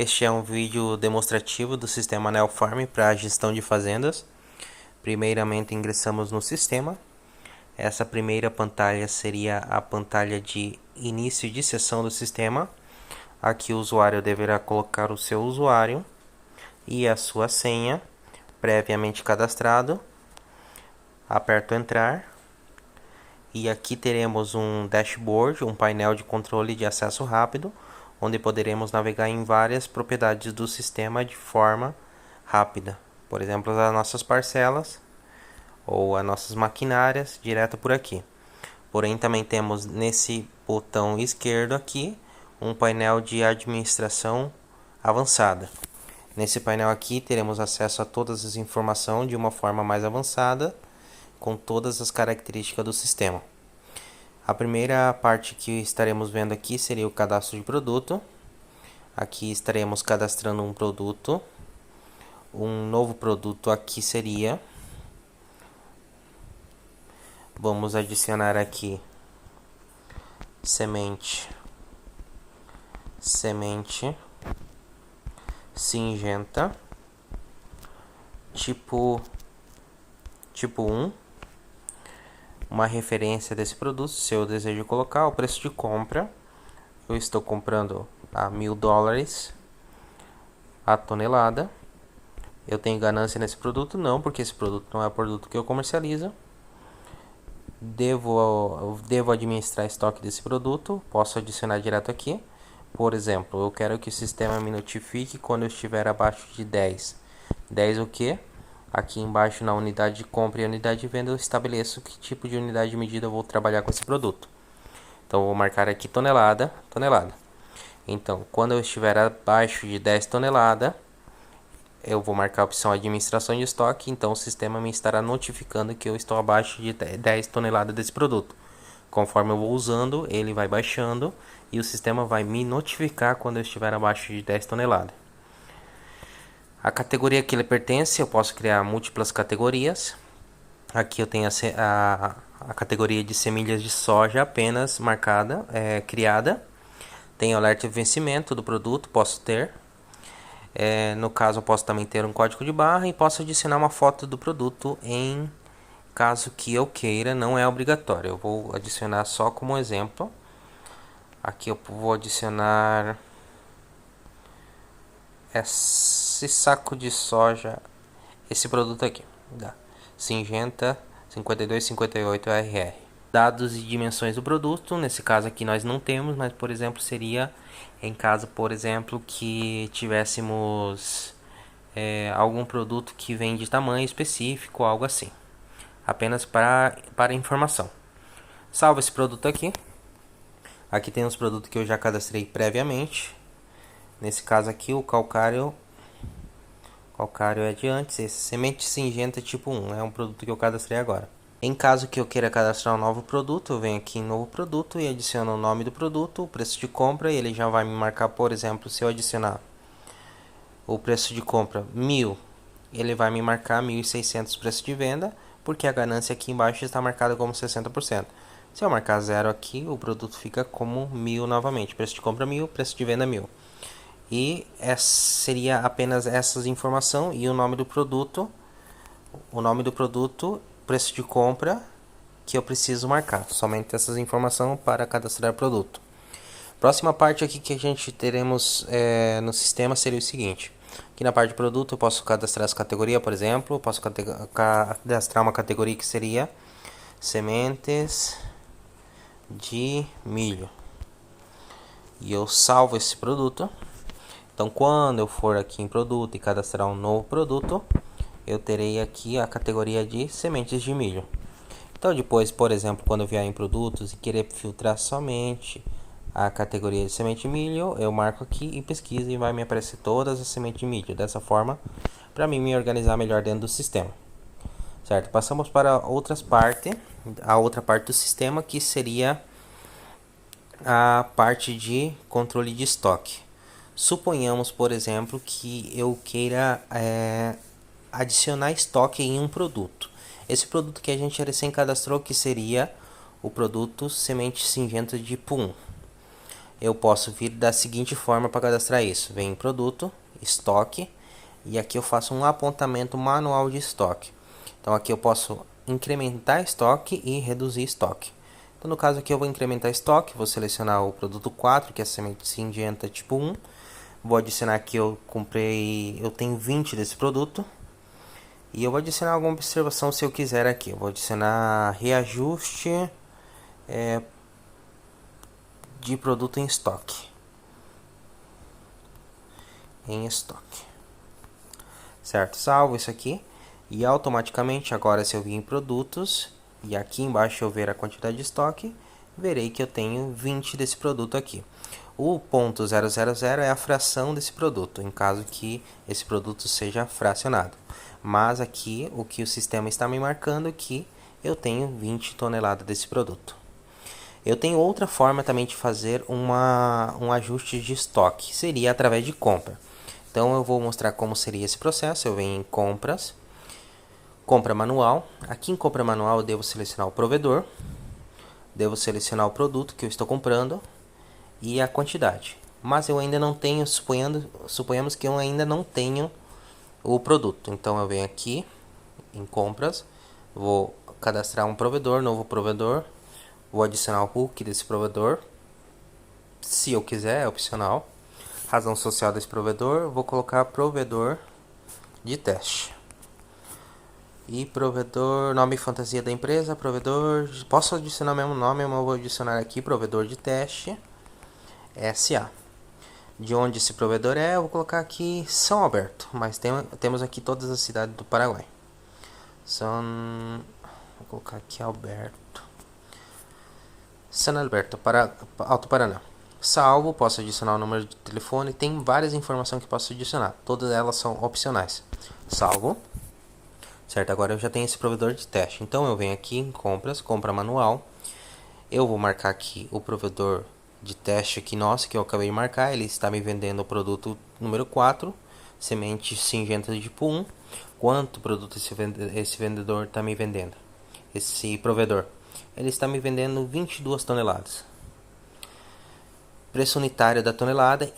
Este é um vídeo demonstrativo do sistema Neofarm para a gestão de fazendas. Primeiramente ingressamos no sistema. Essa primeira pantalha seria a pantalha de início de sessão do sistema. Aqui o usuário deverá colocar o seu usuário e a sua senha previamente cadastrado. Aperto entrar. E aqui teremos um dashboard, um painel de controle de acesso rápido, onde poderemos navegar em várias propriedades do sistema de forma rápida. Por exemplo, as nossas parcelas ou as nossas maquinárias, direto por aqui. Porém, também temos nesse botão esquerdo aqui, um painel de administração avançada. Nesse painel aqui, teremos acesso a todas as informações de uma forma mais avançada, com todas as características do sistema. A primeira parte que estaremos vendo aqui seria o cadastro de produto. Aqui estaremos cadastrando um produto. Um novo produto aqui seria... Vamos adicionar aqui semente singenta tipo 1. Uma referência desse produto, se eu desejo colocar o preço de compra. Eu estou comprando a $1.000 a tonelada. Eu tenho ganância nesse produto? Não, porque esse produto não é o produto que eu comercializo. Devo administrar estoque desse produto. Posso adicionar direto aqui. Por exemplo, eu quero que o sistema me notifique quando eu estiver abaixo de 10. 10 o quê? Aqui embaixo na unidade de compra e unidade de venda eu estabeleço que tipo de unidade de medida eu vou trabalhar com esse produto. Então eu vou marcar aqui tonelada. Então quando eu estiver abaixo de 10 toneladas, eu vou marcar a opção administração de estoque. Então o sistema me estará notificando que eu estou abaixo de 10 toneladas desse produto. Conforme eu vou usando, ele vai baixando e o sistema vai me notificar quando eu estiver abaixo de 10 toneladas. A categoria que ele pertence, eu posso criar múltiplas categorias. Aqui eu tenho a categoria de semilhas de soja apenas marcada, criada. Tem alerta de vencimento do produto, posso ter. No caso, eu posso também ter um código de barra e posso adicionar uma foto do produto em caso que eu queira, não é obrigatório. Eu vou adicionar só como exemplo. Aqui eu vou adicionar esse saco de soja, esse produto aqui, da Singenta 5258RR. Dados e dimensões do produto, nesse caso aqui nós não temos, mas por exemplo seria em caso, por exemplo, que tivéssemos algum produto que vem de tamanho específico, algo assim. Apenas para informação. Salvo esse produto aqui. Aqui tem os produtos que eu já cadastrei previamente. Nesse caso aqui o calcário é de antes. Esse semente singenta tipo 1 é um produto que eu cadastrei agora. Em caso que eu queira cadastrar um novo produto, eu venho aqui em novo produto e adiciono o nome do produto, o preço de compra, e ele já vai me marcar, por exemplo, se eu adicionar o preço de compra 1.000, ele vai me marcar 1.600 preço de venda, porque a ganância aqui embaixo está marcada como 60%. Se eu marcar 0 aqui, o produto fica como 1.000 novamente, preço de compra 1.000, preço de venda 1.000. E seria apenas essas informações e o nome do produto, preço de compra que eu preciso marcar. Somente essas informações para cadastrar produto. Próxima parte aqui que a gente teremos no sistema seria o seguinte. Aqui na parte de produto eu posso cadastrar as categorias, por exemplo. Eu posso cadastrar uma categoria que seria sementes de milho. E eu salvo esse produto. Então quando eu for aqui em produto e cadastrar um novo produto, eu terei aqui a categoria de sementes de milho. Então depois, por exemplo, quando eu vier em produtos e querer filtrar somente a categoria de semente de milho, eu marco aqui e pesquiso e vai me aparecer todas as sementes de milho. Dessa forma, para mim me organizar melhor dentro do sistema. Certo? Passamos para a outra parte do sistema, que seria a parte de controle de estoque. Suponhamos, por exemplo, que eu queira adicionar estoque em um produto. Esse produto que a gente recém cadastrou, que seria o produto semente singenta tipo 1. eu posso vir da seguinte forma para cadastrar isso. Vem em produto, estoque, e aqui eu faço um apontamento manual de estoque. Então aqui eu posso incrementar estoque e reduzir estoque. Então no caso aqui eu vou incrementar estoque, vou selecionar o produto 4, que é a semente singenta tipo 1. Vou adicionar aqui, eu tenho 20 desse produto. E eu vou adicionar alguma observação se eu quiser aqui. Eu vou adicionar reajuste de produto em estoque. Em estoque. Certo? Salvo isso aqui. E automaticamente agora se eu vir em produtos e aqui embaixo eu ver a quantidade de estoque, verei que eu tenho 20 desse produto aqui. O ponto 000 é a fração desse produto, em caso que esse produto seja fracionado. Mas aqui o que o sistema está me marcando é que eu tenho 20 toneladas desse produto. Eu tenho outra forma também de fazer um ajuste de estoque, seria através de compra. Então eu vou mostrar como seria esse processo. Eu venho em compras, compra manual. Aqui em compra manual eu devo selecionar o provedor, devo selecionar o produto que eu estou comprando e a quantidade. Mas eu ainda não tenho, suponhamos que eu ainda não tenho o produto. Então eu venho aqui em compras, vou cadastrar um provedor, novo provedor, vou adicionar o hook desse provedor, se eu quiser, é opcional. Razão social desse provedor, vou colocar provedor de teste. E provedor, nome e fantasia da empresa, provedor, posso adicionar o mesmo nome, mas eu vou adicionar aqui provedor de teste, SA. De onde esse provedor é, eu vou colocar aqui São Alberto, mas temos aqui todas as cidades do Paraguai. Vou colocar aqui Alberto. São Alberto, Alto Paraná. Salvo, posso adicionar o número de telefone, tem várias informações que posso adicionar, todas elas são opcionais. Salvo. Certo, agora eu já tenho esse provedor de teste, então eu venho aqui em compras, compra manual, eu vou marcar aqui o provedor de teste aqui nosso, que eu acabei de marcar, ele está me vendendo o produto número 4, semente singenta de tipo 1, quanto produto esse vendedor está me vendendo, esse provedor, ele está me vendendo 22 toneladas. Preço unitário da tonelada,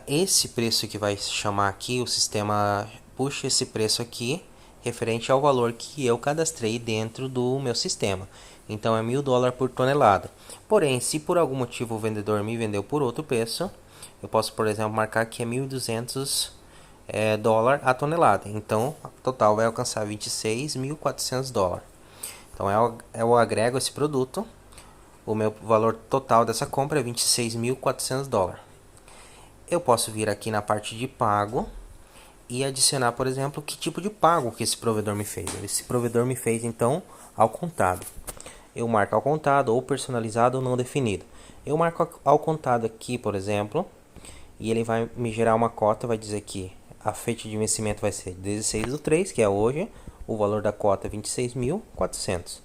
esse preço que vai chamar aqui, o sistema puxa esse preço aqui, referente ao valor que eu cadastrei dentro do meu sistema. Então é $1.000 por tonelada. Porém, se por algum motivo o vendedor me vendeu por outro preço, eu posso, por exemplo, marcar que é $1.200 a tonelada. Então, o total vai alcançar $26.400. Então, eu agrego esse produto. O meu valor total dessa compra é $26.400. Eu posso vir aqui na parte de pago e adicionar, por exemplo, que tipo de pago que esse provedor me fez. Esse provedor me fez, então, ao contado. Eu marco ao contado, ou personalizado, ou não definido. Eu marco ao contado aqui, por exemplo, e ele vai me gerar uma cota, vai dizer que a feita de vencimento vai ser 16/3, que é hoje, o valor da cota é 26.400.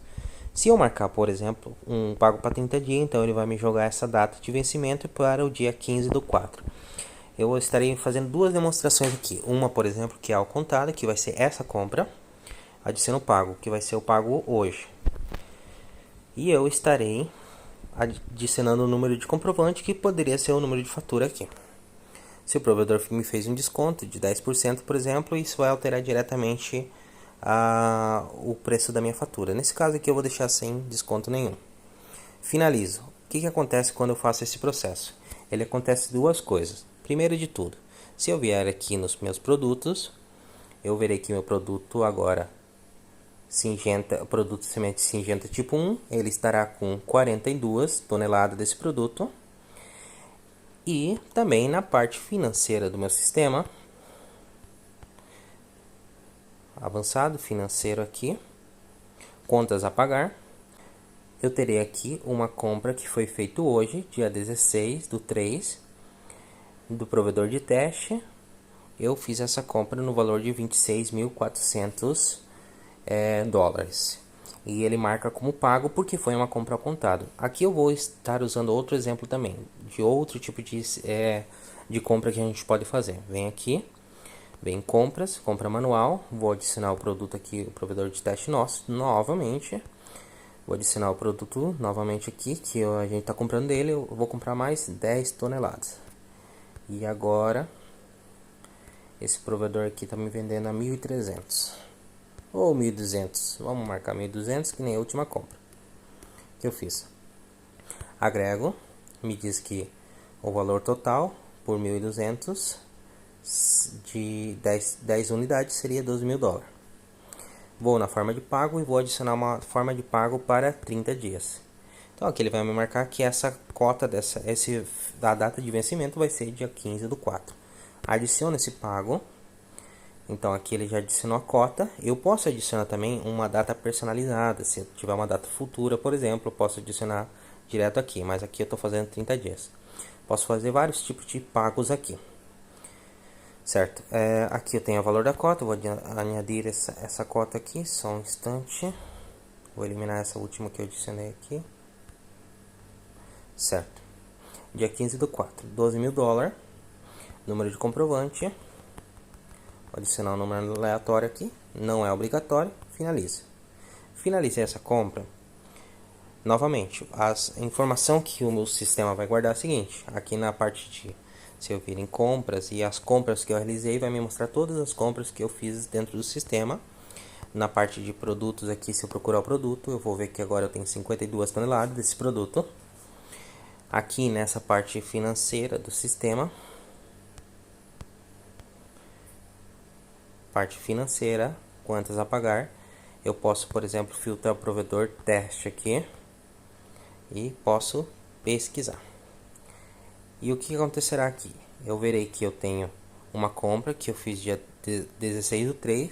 Se eu marcar, por exemplo, um pago para 30 dias, então ele vai me jogar essa data de vencimento para o dia 15/4. Eu estarei fazendo duas demonstrações aqui. Uma, por exemplo, que é ao contado, que vai ser essa compra. Adiciono o pago, que vai ser o pago hoje. E eu estarei adicionando o número de comprovante, que poderia ser o número de fatura aqui. Se o provedor me fez um desconto de 10%, por exemplo, isso vai alterar diretamente o preço da minha fatura. Nesse caso aqui eu vou deixar sem desconto nenhum. Finalizo. O que acontece quando eu faço esse processo? Ele acontece duas coisas. Primeiro de tudo, se eu vier aqui nos meus produtos, eu verei que meu produto agora, produto semente singenta tipo 1, ele estará com 42 toneladas desse produto. E também na parte financeira do meu sistema, avançado, financeiro aqui, contas a pagar, eu terei aqui uma compra que foi feita hoje, dia 16/3, do provedor de teste. Eu fiz essa compra no valor de $26.400 dólares. E ele marca como pago porque foi uma compra ao contado. Aqui eu vou estar usando outro exemplo também, de outro tipo de compra que a gente pode fazer. Vem aqui, vem em compras, compra manual, vou adicionar o produto aqui, o provedor de teste nosso, novamente. Vou adicionar o produto novamente aqui, que a gente está comprando dele. Eu vou comprar mais 10 toneladas. E agora, esse provedor aqui está me vendendo a 1.300 ou 1.200. Vamos marcar 1.200, que nem a última compra que eu fiz. Agrego, me diz que o valor total por 1.200 de 10 unidades seria $12.000. Vou na forma de pago e vou adicionar uma forma de pago para 30 dias. Então aqui ele vai me marcar que essa cota da data de vencimento vai ser dia 15/4. Adiciona esse pago. Então aqui ele já adicionou a cota. Eu posso adicionar também uma data personalizada. Se eu tiver uma data futura, por exemplo, eu posso adicionar direto aqui. Mas aqui eu estou fazendo 30 dias. Posso fazer vários tipos de pagos aqui. Certo, aqui eu tenho o valor da cota, vou añadir essa cota aqui, só um instante. Vou eliminar essa última que eu adicionei aqui. Certo, dia 15/4, $12.000, número de comprovante. Vou adicionar um número aleatório aqui, não é obrigatório, finaliza. Finalizei essa compra. Novamente, a informação que o meu sistema vai guardar é a seguinte, aqui na parte de... Se eu vir em compras e as compras que eu realizei, vai me mostrar todas as compras que eu fiz dentro do sistema. Na parte de produtos aqui, se eu procurar o produto, eu vou ver que agora eu tenho 52 toneladas desse produto. Aqui nessa parte financeira do sistema, parte financeira, quantas a pagar, eu posso, por exemplo, filtrar o provedor teste aqui e posso pesquisar. E o que acontecerá aqui? Eu verei que eu tenho uma compra que eu fiz dia 16/3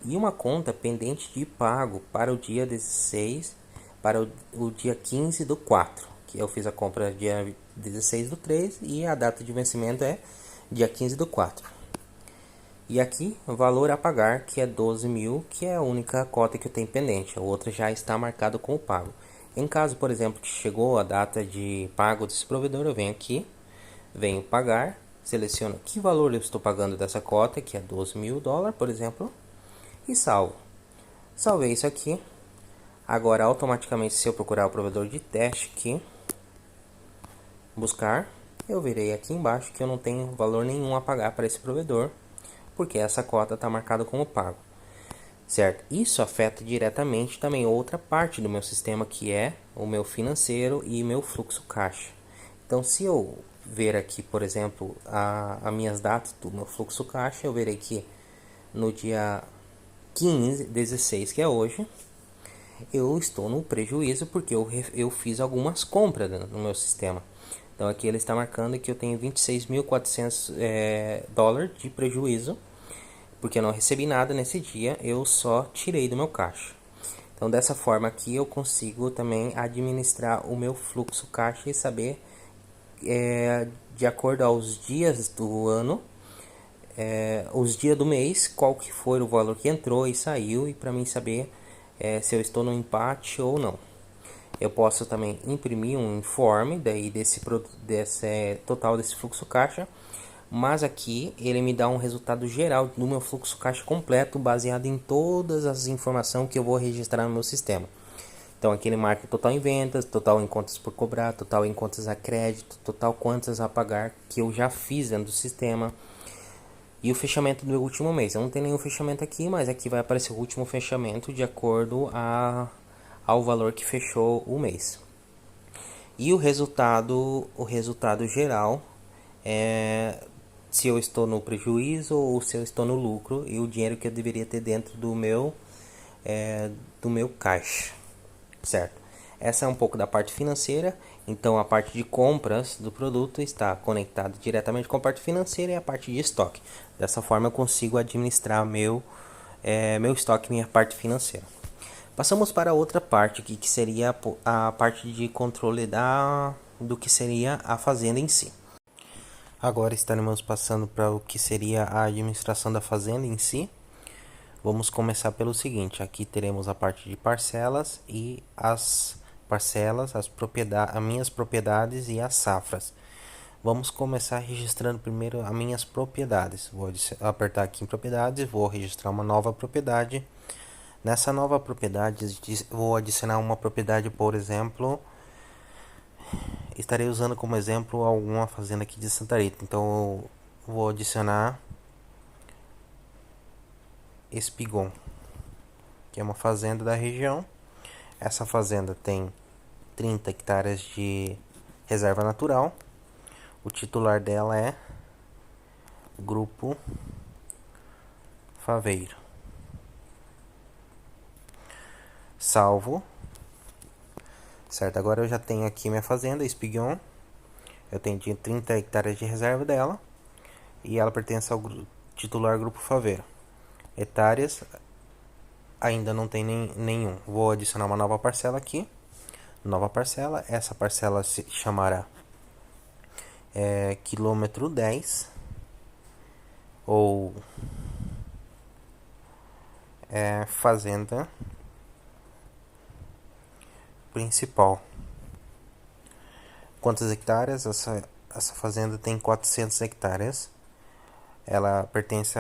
e uma conta pendente de pago para o dia 16, para o dia 15/4, que eu fiz a compra dia 16/3 e a data de vencimento é dia 15/4. E aqui o valor a pagar, que é 12.000, que é a única cota que eu tenho pendente, a outra já está marcado como pago. Em caso, por exemplo, que chegou a data de pago desse provedor, eu venho aqui, venho pagar, seleciono que valor eu estou pagando dessa cota, que é $12.000, por exemplo, e salvo. Salvei isso aqui. Agora, automaticamente, se eu procurar o provedor de teste aqui, buscar, eu verei aqui embaixo que eu não tenho valor nenhum a pagar para esse provedor, porque essa cota está marcada como pago. Certo? Isso afeta diretamente também outra parte do meu sistema, que é o meu financeiro e meu fluxo caixa. Então, se eu ver aqui, por exemplo, as minhas datas do meu fluxo caixa, eu verei que no dia 16, que é hoje, eu estou no prejuízo porque eu fiz algumas compras no meu sistema. Então aqui ele está marcando que eu tenho 26.400 dólares de prejuízo, porque eu não recebi nada nesse dia, eu só tirei do meu caixa. Então dessa forma aqui eu consigo também administrar o meu fluxo caixa e saber de acordo aos dias do ano, os dias do mês, qual que foi o valor que entrou e saiu, e para mim saber se eu estou no empate ou não. Eu posso também imprimir um informe daí desse total desse fluxo caixa, mas aqui ele me dá um resultado geral do meu fluxo caixa completo, baseado em todas as informações que eu vou registrar no meu sistema. Então aqui ele marca total em vendas, total em contas por cobrar, total em contas a crédito, total quantas a pagar que eu já fiz dentro do sistema. E o fechamento do último mês. Eu não tenho nenhum fechamento aqui, mas aqui vai aparecer o último fechamento de acordo ao valor que fechou o mês. E o resultado geral é se eu estou no prejuízo ou se eu estou no lucro, e o dinheiro que eu deveria ter dentro do meu caixa. Certo? Essa é um pouco da parte financeira. Então a parte de compras do produto está conectada diretamente com a parte financeira e a parte de estoque. Dessa forma eu consigo administrar meu estoque, minha parte financeira. Passamos para outra parte aqui, que seria a parte de controle do que seria a fazenda em si. Agora estaremos passando para o que seria a administração da fazenda em si. Vamos começar pelo seguinte, aqui teremos a parte de parcelas e as parcelas, as minhas propriedades e as safras. Vamos começar registrando primeiro as minhas propriedades. Vou apertar aqui em propriedades, vou registrar uma nova propriedade. Nessa nova propriedade, vou adicionar uma propriedade, por exemplo, estarei usando como exemplo alguma fazenda aqui de Santa Rita. Então, eu vou adicionar Espigon, que é uma fazenda da região. Essa fazenda tem 30 hectares de reserva natural. O titular dela é Grupo Faveiro. Salvo. Certo, agora eu já tenho aqui minha fazenda, Espigon. Eu tenho 30 hectares de reserva dela. E ela pertence ao titular Grupo Faveiro. Hectares ainda não tem nenhum. Vou adicionar uma nova parcela aqui. Nova parcela. Essa parcela se chamará quilômetro 10. Ou fazenda principal. Quantos hectares? Essa fazenda tem 400 hectares. Ela pertence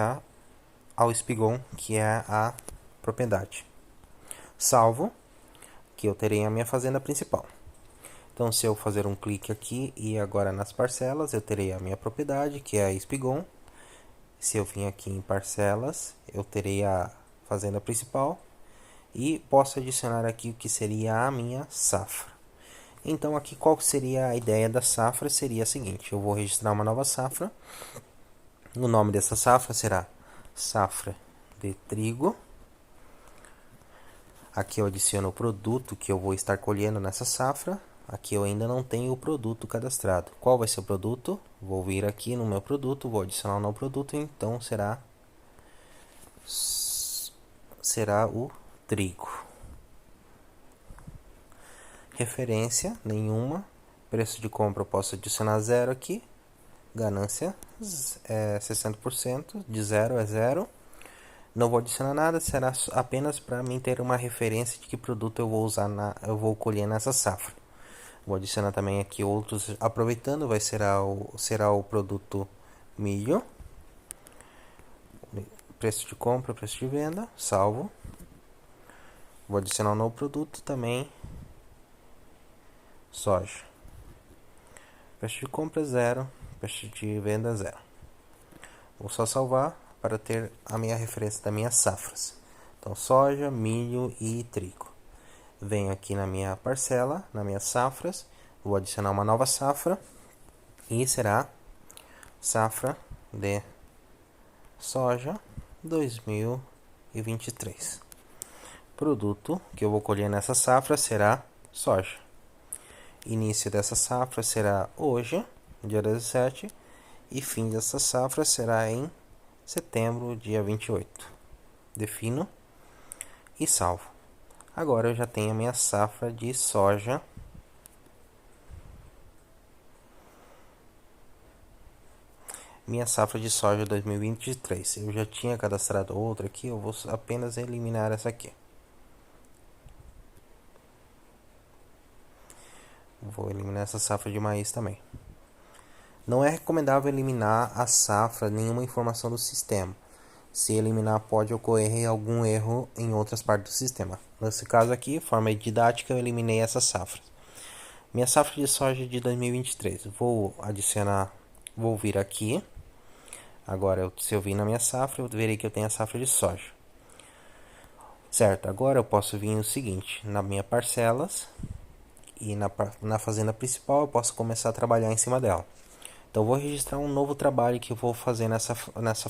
ao Espigon, que é a propriedade. Salvo, que eu terei a minha fazenda principal. Então, se eu fazer um clique aqui e agora nas parcelas, eu terei a minha propriedade, que é a Espigon. Se eu vim aqui em parcelas, eu terei a fazenda principal. E posso adicionar aqui o que seria a minha safra. Então, aqui qual seria a ideia da safra? Seria a seguinte: eu vou registrar uma nova safra. O nome dessa safra será safra de trigo. Aqui eu adiciono o produto que eu vou estar colhendo nessa safra. Aqui eu ainda não tenho o produto cadastrado. Qual vai ser o produto? Vou vir aqui no meu produto, vou adicionar um novo produto, então será o trigo. Referência nenhuma. Preço de compra eu posso adicionar 0 aqui. Ganância é 60%, de 0 é 0. Não vou adicionar nada, será apenas para mim ter uma referência de que produto eu vou usar eu vou colher nessa safra. Vou adicionar também aqui outros, aproveitando, será o produto milho. Preço de compra, preço de venda, salvo. Vou adicionar um novo produto também, soja. Preço de compra 0, preço de venda 0. Vou só salvar para ter a minha referência das minhas safras. Então, soja, milho e trigo. Venho aqui na minha parcela, nas minhas safras, vou adicionar uma nova safra e será safra de soja 2023. Produto que eu vou colher nessa safra será soja. Início dessa safra será hoje, dia 17, e fim dessa safra será em setembro, dia 28. Defino e salvo. Agora eu já tenho a minha safra de soja. Minha safra de soja 2023. Eu já tinha cadastrado outra aqui, eu vou apenas eliminar essa aqui. Vou eliminar essa safra de maíz também. Não é recomendável eliminar a safra, nenhuma informação do sistema. Se eliminar, pode ocorrer algum erro em outras partes do sistema. Nesse caso aqui, de forma didática, eu eliminei essa safra. Minha safra de soja de 2023. Vou vir aqui. Agora, se eu vir na minha safra, eu verei que eu tenho a safra de soja. Certo, agora eu posso vir o seguinte, na minha parcelas e na fazenda principal, eu posso começar a trabalhar em cima dela. Então, eu vou registrar um novo trabalho que eu vou fazer nessa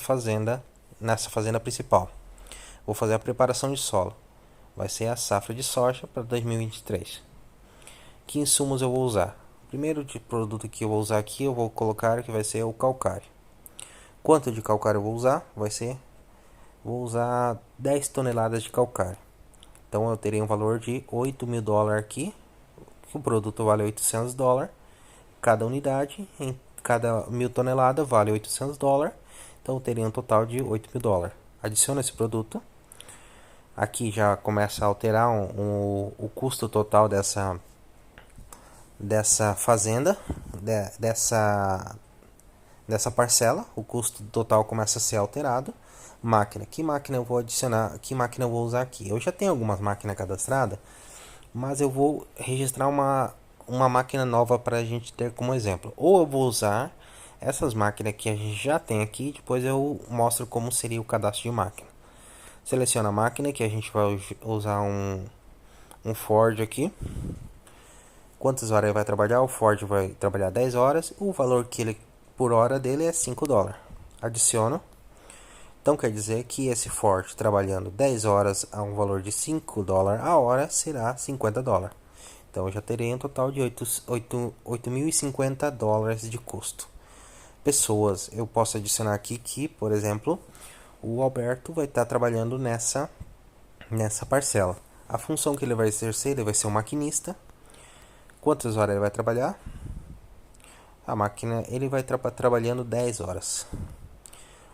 fazenda principal. Vou fazer a preparação de solo. Vai ser a safra de soja para 2023. Que insumos eu vou usar? O primeiro de produto que eu vou usar aqui, eu vou colocar que vai ser o calcário. Quanto de calcário eu vou usar? Vou usar 10 toneladas de calcário. Então eu terei um valor de $8.000 aqui. O produto vale $800. Cada unidade, em cada 1.000 toneladas, vale $800. Então eu teria um total de $8.000. Adiciono esse produto. Aqui já começa a alterar o custo total dessa fazenda, dessa parcela. O custo total começa a ser alterado. máquina. Que máquina eu vou adicionar? Que máquina eu vou usar aqui? Eu já tenho algumas máquinas cadastradas, mas eu vou registrar uma máquina nova para a gente ter como exemplo. Ou eu vou usar essas máquinas que a gente já tem aqui, depois eu mostro como seria o cadastro de máquina. Seleciona a máquina que a gente vai usar um Ford aqui. Quantas horas ele vai trabalhar? O Ford vai trabalhar 10 horas. O valor que ele por hora dele é $5. Adiciono. Então quer dizer que esse Ford trabalhando 10 horas a um valor de $5 a hora será $50. Então eu já terei um total de 8.050 de custo. Pessoas, eu posso adicionar aqui que, por exemplo, o Alberto vai estar trabalhando nessa parcela. A função que ele vai exercer, ele vai ser um maquinista. Quantas horas ele vai trabalhar? A máquina, ele vai trabalhando 10 horas.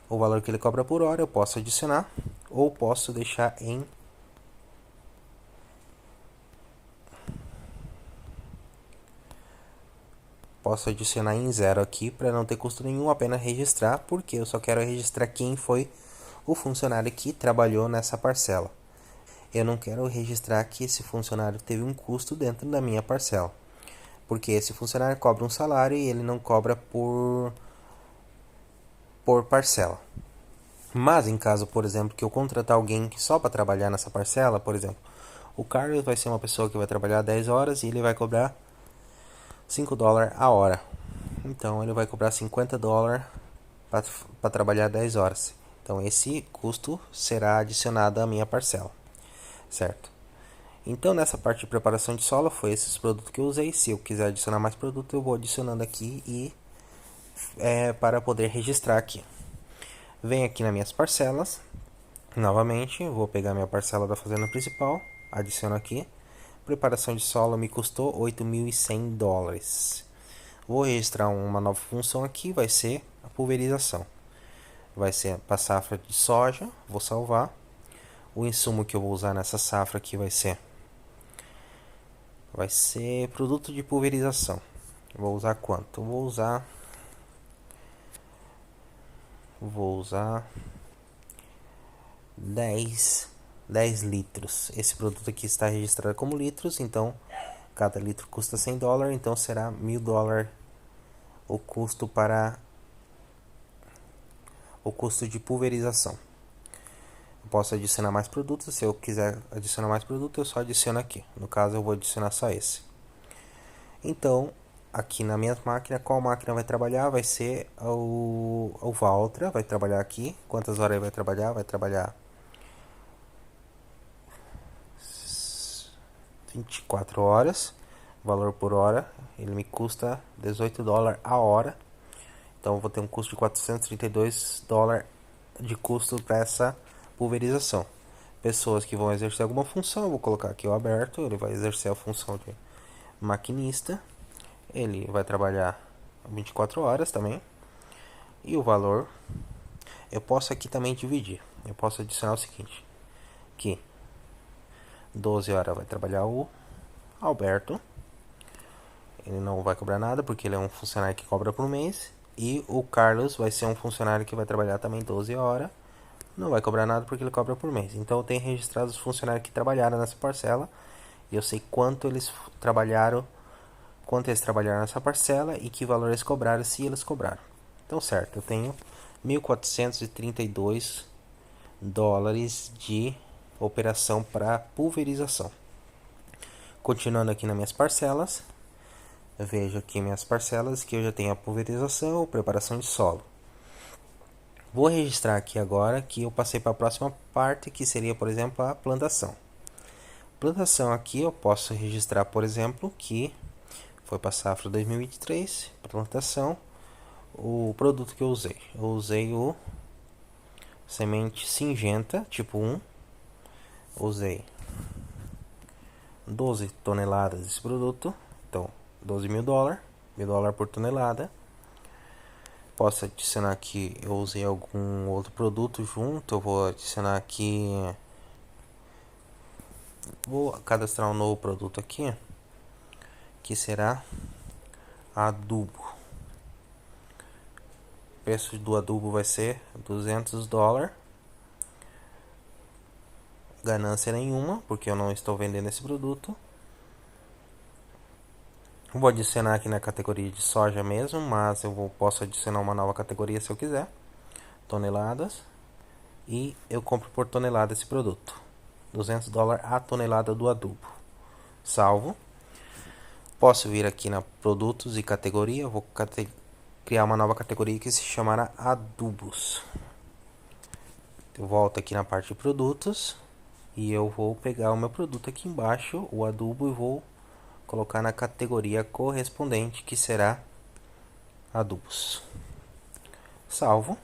O valor que ele cobra por hora eu posso adicionar ou posso deixar em zero aqui para não ter custo nenhum, apenas registrar, porque eu só quero registrar quem foi o funcionário que trabalhou nessa parcela. Eu não quero registrar que esse funcionário teve um custo dentro da minha parcela, porque esse funcionário cobra um salário e ele não cobra por parcela. Mas em caso, por exemplo, que eu contratar alguém só para trabalhar nessa parcela, por exemplo, o Carlos vai ser uma pessoa que vai trabalhar 10 horas e ele vai cobrar $5 a hora. Então ele vai cobrar $50 para trabalhar 10 horas. Então esse custo será adicionado à minha parcela, certo? Então nessa parte de preparação de solo foi esses produtos que eu usei. Se eu quiser adicionar mais produto, eu vou adicionando aqui e para poder registrar aqui. Venho aqui nas minhas parcelas. Novamente, vou pegar minha parcela da fazenda principal, adiciono aqui. Preparação de solo me custou $8.100. Vou registrar uma nova função aqui, vai ser a pulverização. Vai ser para safra de soja, vou salvar. O insumo que eu vou usar nessa safra aqui vai ser produto de pulverização. Vou usar quanto? Vou usar 10 litros. Esse produto aqui está registrado como litros, então cada litro custa $100, então será $1.000 o custo de pulverização. Eu posso adicionar mais produtos. Se eu quiser adicionar mais produto, eu só adiciono aqui. No caso, eu vou adicionar só esse. Então, aqui na minha máquina, qual máquina vai trabalhar? Vai ser o Valtra, vai trabalhar aqui. Quantas horas ele vai trabalhar? Vai trabalhar 24 horas. Valor por hora, ele me custa $18 a hora. Então eu vou ter um custo de $432 de custo para essa pulverização. Pessoas que vão exercer alguma função, eu vou colocar aqui o Alberto, ele vai exercer a função de maquinista. Ele vai trabalhar 24 horas também. E o valor, eu posso aqui também dividir. Eu posso adicionar o seguinte, que 12 horas vai trabalhar o Alberto. Ele não vai cobrar nada porque ele é um funcionário que cobra por mês. E o Carlos vai ser um funcionário que vai trabalhar também 12 horas. Não vai cobrar nada porque ele cobra por mês. Então eu tenho registrado os funcionários que trabalharam nessa parcela. E eu sei quanto eles trabalharam nessa parcela e que valor eles cobraram, se eles cobraram. Então certo, eu tenho $1.432 de operação para pulverização. Continuando aqui nas minhas parcelas, eu vejo aqui minhas parcelas que eu já tenho a pulverização, preparação de solo. Vou registrar aqui agora que eu passei para a próxima parte, que seria, por exemplo, a plantação. Plantação aqui eu posso registrar, por exemplo, que foi para a safra 2023, plantação, o produto que eu usei. Eu usei o semente singenta, tipo 1. Usei 12 toneladas desse produto, então $12.000, $1.000 por tonelada. Posso adicionar aqui, eu usei algum outro produto junto, eu vou adicionar aqui, vou cadastrar um novo produto aqui, que será adubo. O preço do adubo vai ser $200. ganância nenhuma, porque eu não estou vendendo esse produto. Vou adicionar aqui na categoria de soja mesmo, mas posso adicionar uma nova categoria se eu quiser. Toneladas. E eu compro por tonelada esse produto. $200 a tonelada do adubo. Salvo. Posso vir aqui na produtos e categoria. Vou criar uma nova categoria que se chamará adubos. Eu volto aqui na parte de produtos. E eu vou pegar o meu produto aqui embaixo, o adubo, e vou colocar na categoria correspondente, que será adubos. Salvo.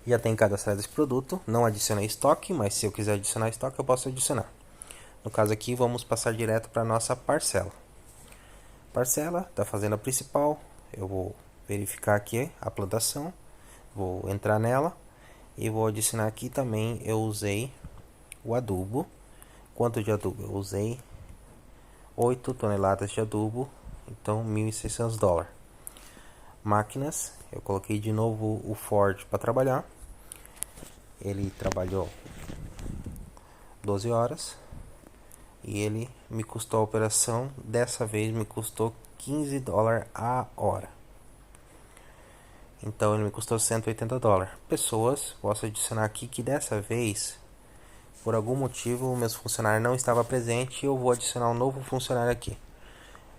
Já tem cadastrado esse produto. Não adicionei estoque, mas se eu quiser adicionar estoque, eu posso adicionar. No caso aqui, vamos passar direto para nossa parcela. Parcela da fazenda principal. Eu vou verificar aqui a plantação. Vou entrar nela. E vou adicionar aqui também. Eu usei o adubo. Quanto de adubo? Eu usei 8 toneladas de adubo. Então, $1.600. Máquinas. Eu coloquei de novo o Ford para trabalhar. Ele trabalhou 12 horas. E ele me custou a operação. Dessa vez me custou $15 a hora. Então ele me custou $180. Pessoas, posso adicionar aqui que dessa vez, por algum motivo, o meu funcionário não estava presente. E eu vou adicionar um novo funcionário aqui.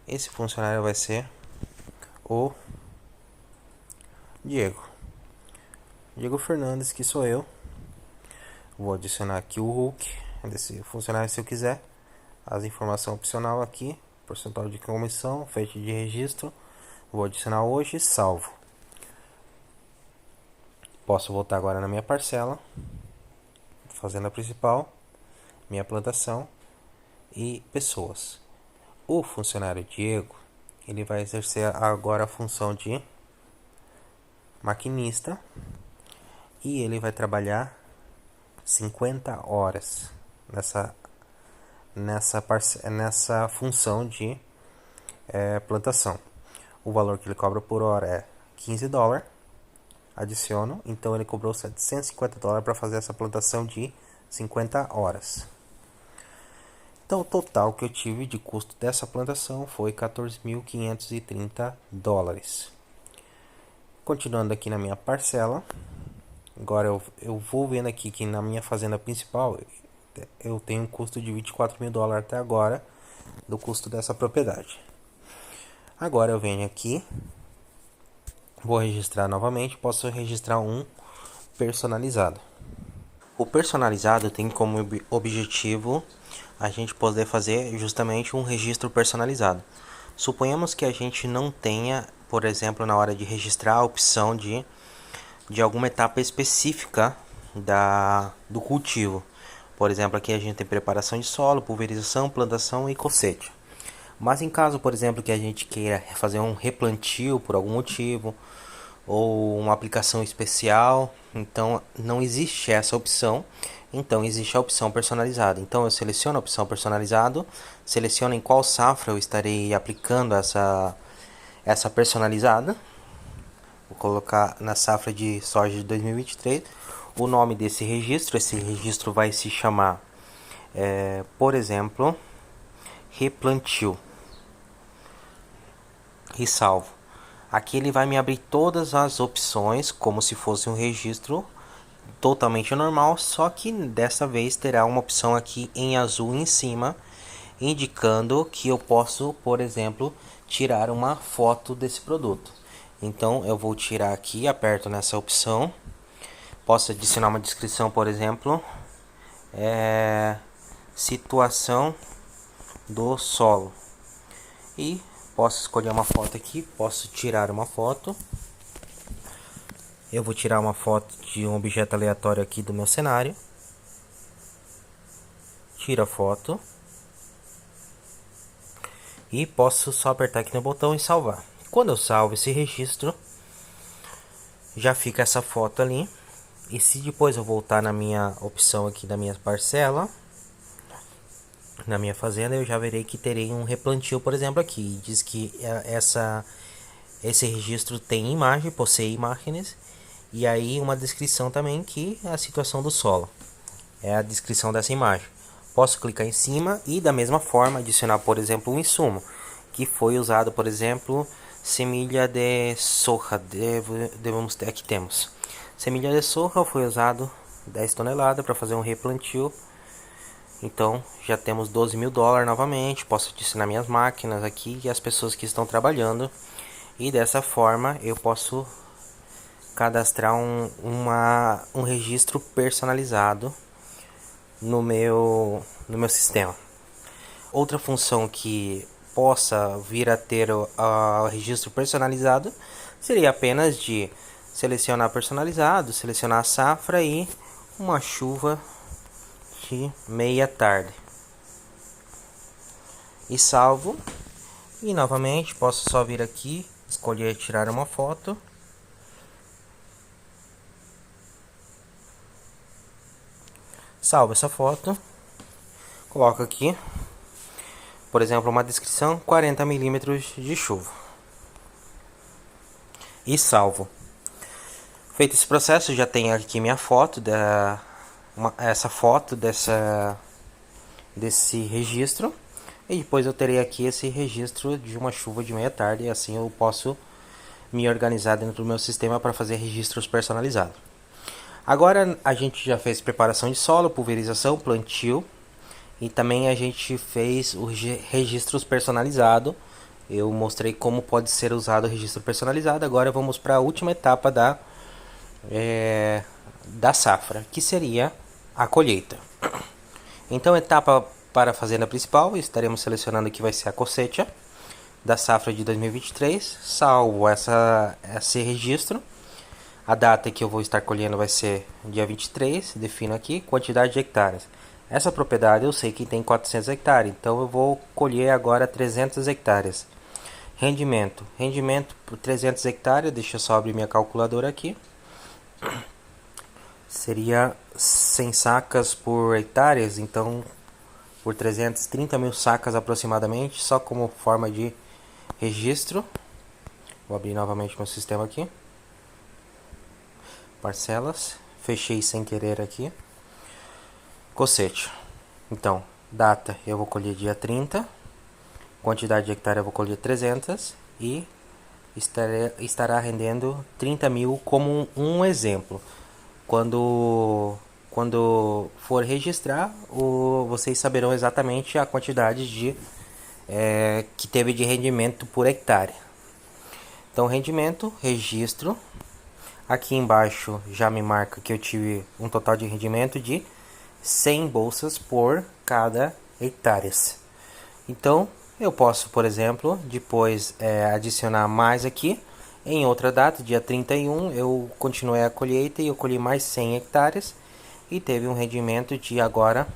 Esse funcionário vai ser o Diego Fernandes, que sou eu. Vou adicionar aqui o Hulk desse funcionário se eu quiser. As informações opcional aqui, percentual de comissão, feita de registro. Vou adicionar hoje, salvo. Posso voltar agora na minha parcela, fazenda principal, minha plantação e pessoas. O funcionário Diego, ele vai exercer agora a função de maquinista e ele vai trabalhar 50 horas nessa função de plantação. O valor que ele cobra por hora é $15. Adiciono, então ele cobrou $750 para fazer essa plantação de 50 horas. Então o total que eu tive de custo dessa plantação foi $14.530. Continuando aqui na minha parcela, agora eu vou vendo aqui que na minha fazenda principal eu tenho um custo de $24.000 até agora do custo dessa propriedade. Agora eu venho aqui, vou registrar novamente, posso registrar um personalizado. O personalizado tem como objetivo a gente poder fazer justamente um registro personalizado. Suponhamos que a gente não tenha, por exemplo, na hora de registrar a opção de alguma etapa específica do cultivo. Por exemplo, aqui a gente tem preparação de solo, pulverização, plantação e cocete. Mas em caso, por exemplo, que a gente queira fazer um replantio por algum motivo, ou uma aplicação especial, então não existe essa opção. Então existe a opção personalizada. Então eu seleciono a opção personalizado, seleciono em qual safra eu estarei aplicando essa personalizada. Vou colocar na safra de soja de 2023 o nome desse registro. Esse registro vai se chamar, por exemplo, replantio, e salvo. Aqui ele vai me abrir todas as opções como se fosse um registro totalmente normal, só que dessa vez terá uma opção aqui em azul em cima, indicando que eu posso, por exemplo, tirar uma foto desse produto. Então eu vou tirar aqui, aperto nessa opção, posso adicionar uma descrição, por exemplo, situação do solo, e posso escolher uma foto aqui, posso tirar uma foto. Eu vou tirar uma foto de um objeto aleatório aqui do meu cenário. Tiro a foto. E posso só apertar aqui no botão e salvar. Quando eu salvo esse registro, já fica essa foto ali. E se depois eu voltar na minha opção aqui da minha parcela, na minha fazenda, eu já verei que terei um replantio, por exemplo, aqui. Diz que esse registro tem imagem, possui imagens. E aí uma descrição também que é a situação do solo. é a descrição dessa imagem. Posso clicar em cima e da mesma forma adicionar, por exemplo, um insumo que foi usado, por exemplo, semilha de soja. Aqui temos semilha de soja, foi usado 10 toneladas para fazer um replantio. Então já temos 12 mil dólares novamente. Posso adicionar minhas máquinas aqui e as pessoas que estão trabalhando, e dessa forma eu posso cadastrar um registro personalizado no meu sistema. Outra função que possa vir a ter o registro personalizado seria apenas de selecionar personalizado, selecionar a safra e uma chuva de meia tarde. E salvo. E novamente posso só vir aqui, escolher tirar uma foto. Salvo essa foto. Coloco aqui, por exemplo, uma descrição: 40 milímetros de chuva. E salvo. Feito esse processo, já tenho aqui minha foto, essa foto desse registro. E depois eu terei aqui esse registro de uma chuva de meia tarde. E assim eu posso me organizar dentro do meu sistema para fazer registros personalizados. Agora a gente já fez preparação de solo, pulverização, plantio. E também a gente fez os registros personalizados. Eu mostrei como pode ser usado o registro personalizado. Agora vamos para a última etapa da safra, que seria a colheita. Então, etapa para a fazenda principal, estaremos selecionando que vai ser a cosecha da safra de 2023. Salvo esse registro. A data que eu vou estar colhendo vai ser dia 23. Defino aqui quantidade de hectares. Essa propriedade eu sei que tem 400 hectares, então eu vou colher agora 300 hectares. Rendimento por 300 hectares, deixa eu só abrir minha calculadora aqui. Seria 100 sacas por hectares, então por 330 mil sacas aproximadamente, só como forma de registro. Vou abrir novamente meu sistema aqui. Parcelas, fechei sem querer aqui. Cosecha. Então, data eu vou colher dia 30, quantidade de hectare eu vou colher 300 e estará rendendo 30 mil como um exemplo. Quando for registrar, vocês saberão exatamente a quantidade que teve de rendimento por hectare. Então, rendimento, registro. Aqui embaixo já me marca que eu tive um total de rendimento de 100 bolsas por cada hectares. Então, eu posso, por exemplo, depois adicionar mais aqui. Em outra data, dia 31, eu continuei a colheita e eu colhi mais 100 hectares. E teve um rendimento de agora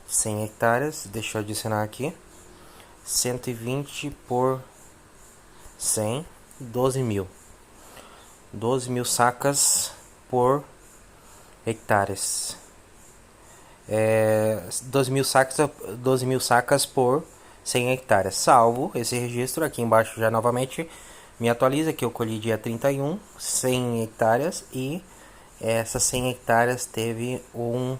100 hectares. Deixa eu adicionar aqui. 120 por 100, 12 mil. 12 mil sacas por hectares. 12 mil sacas por 100 hectares. Salvo esse registro, aqui embaixo já novamente me atualiza que eu colhi dia 31, 100 hectares e essas 100 hectares teve um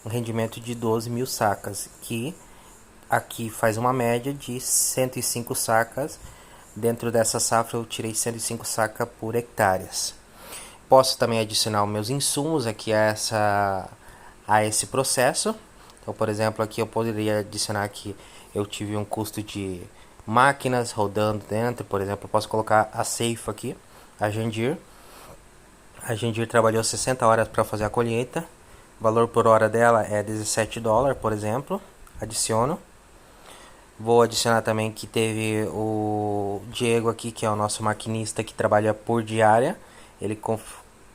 rendimento de 12 mil sacas, que aqui faz uma média de 105 sacas. Dentro dessa safra eu tirei 105 sacas por hectares. Posso também adicionar os meus insumos aqui a esse processo. Então, por exemplo, aqui eu poderia adicionar que eu tive um custo de máquinas rodando dentro. Por exemplo, eu posso colocar a Safe aqui, a Jandir. A Jandir trabalhou 60 horas para fazer a colheita. O valor por hora dela é 17 dólares, por exemplo. Adiciono. Vou adicionar também que teve o Diego aqui, que é o nosso maquinista que trabalha por diária. Ele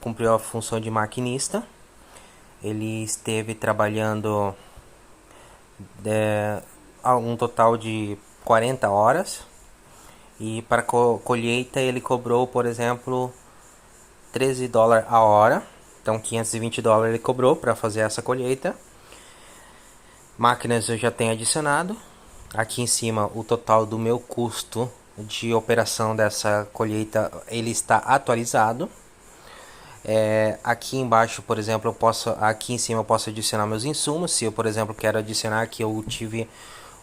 cumpriu a função de maquinista. Ele esteve trabalhando um total de 40 horas. E para colheita ele cobrou, por exemplo, 13 dólares a hora. Então 520 dólares ele cobrou para fazer essa colheita. Máquinas eu já tenho adicionado. Aqui em cima o total do meu custo de operação dessa colheita ele está atualizado. Aqui embaixo, por exemplo, aqui em cima eu posso adicionar meus insumos. Se eu, por exemplo, quero adicionar que eu tive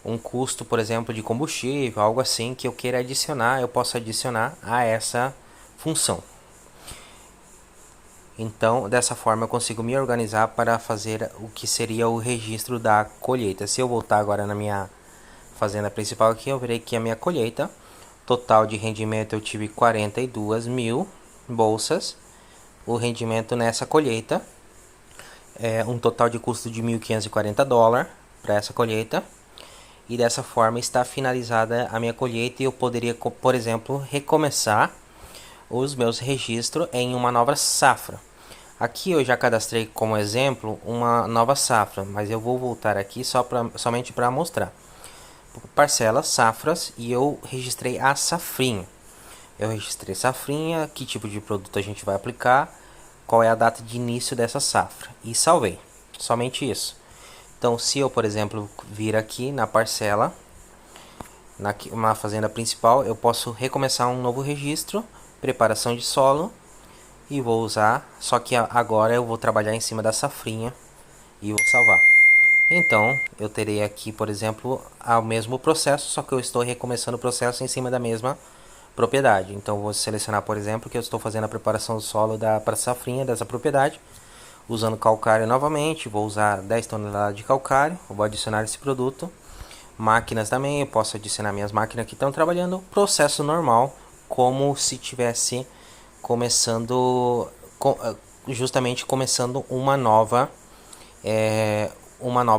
um custo, por exemplo, de combustível, algo assim que eu queira adicionar, eu posso adicionar a essa função. Então, dessa forma eu consigo me organizar para fazer o que seria o registro da colheita. Se eu voltar agora na minha fazenda principal aqui, eu verei que a minha colheita, total de rendimento eu tive 42 mil bolsas. O rendimento nessa colheita é um total de custo de $1.540 para essa colheita. E dessa forma está finalizada a minha colheita e eu poderia, por exemplo, recomeçar os meus registros em uma nova safra. Aqui eu já cadastrei como exemplo uma nova safra, mas eu vou voltar aqui somente para mostrar. Parcelas, safras, e eu registrei a safrinha. Eu registrei safrinha, que tipo de produto a gente vai aplicar, qual é a data de início dessa safra e salvei. Somente isso. Então, se eu, por exemplo, vir aqui na parcela, na fazenda principal, eu posso recomeçar um novo registro, preparação de solo, e vou usar, só que agora eu vou trabalhar em cima da safrinha e vou salvar. Então, eu terei aqui, por exemplo, o mesmo processo, só que eu estou recomeçando o processo em cima da mesma propriedade. Então, vou selecionar, por exemplo, que eu estou fazendo a preparação do solo para a safrinha dessa propriedade, usando calcário novamente. Vou usar 10 toneladas de calcário, vou adicionar esse produto. Máquinas também, eu posso adicionar minhas máquinas que estão trabalhando. Processo normal, como se tivesse começando, justamente começando uma nova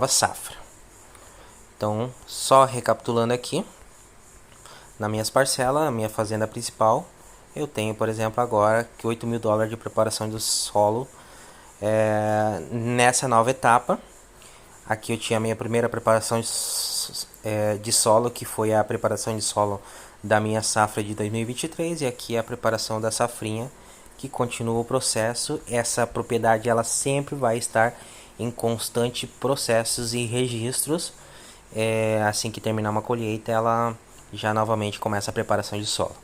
safra. Então, só recapitulando aqui, nas minhas parcelas, a minha fazenda principal, eu tenho, por exemplo, agora que $8.000 de preparação do solo nessa nova etapa. Aqui eu tinha a minha primeira preparação de solo, que foi a preparação de solo da minha safra de 2023, e aqui é a preparação da safrinha, que continua o processo. Essa propriedade ela sempre vai estar em constante processos e registros. Assim que terminar uma colheita, ela já novamente começa a preparação de solo,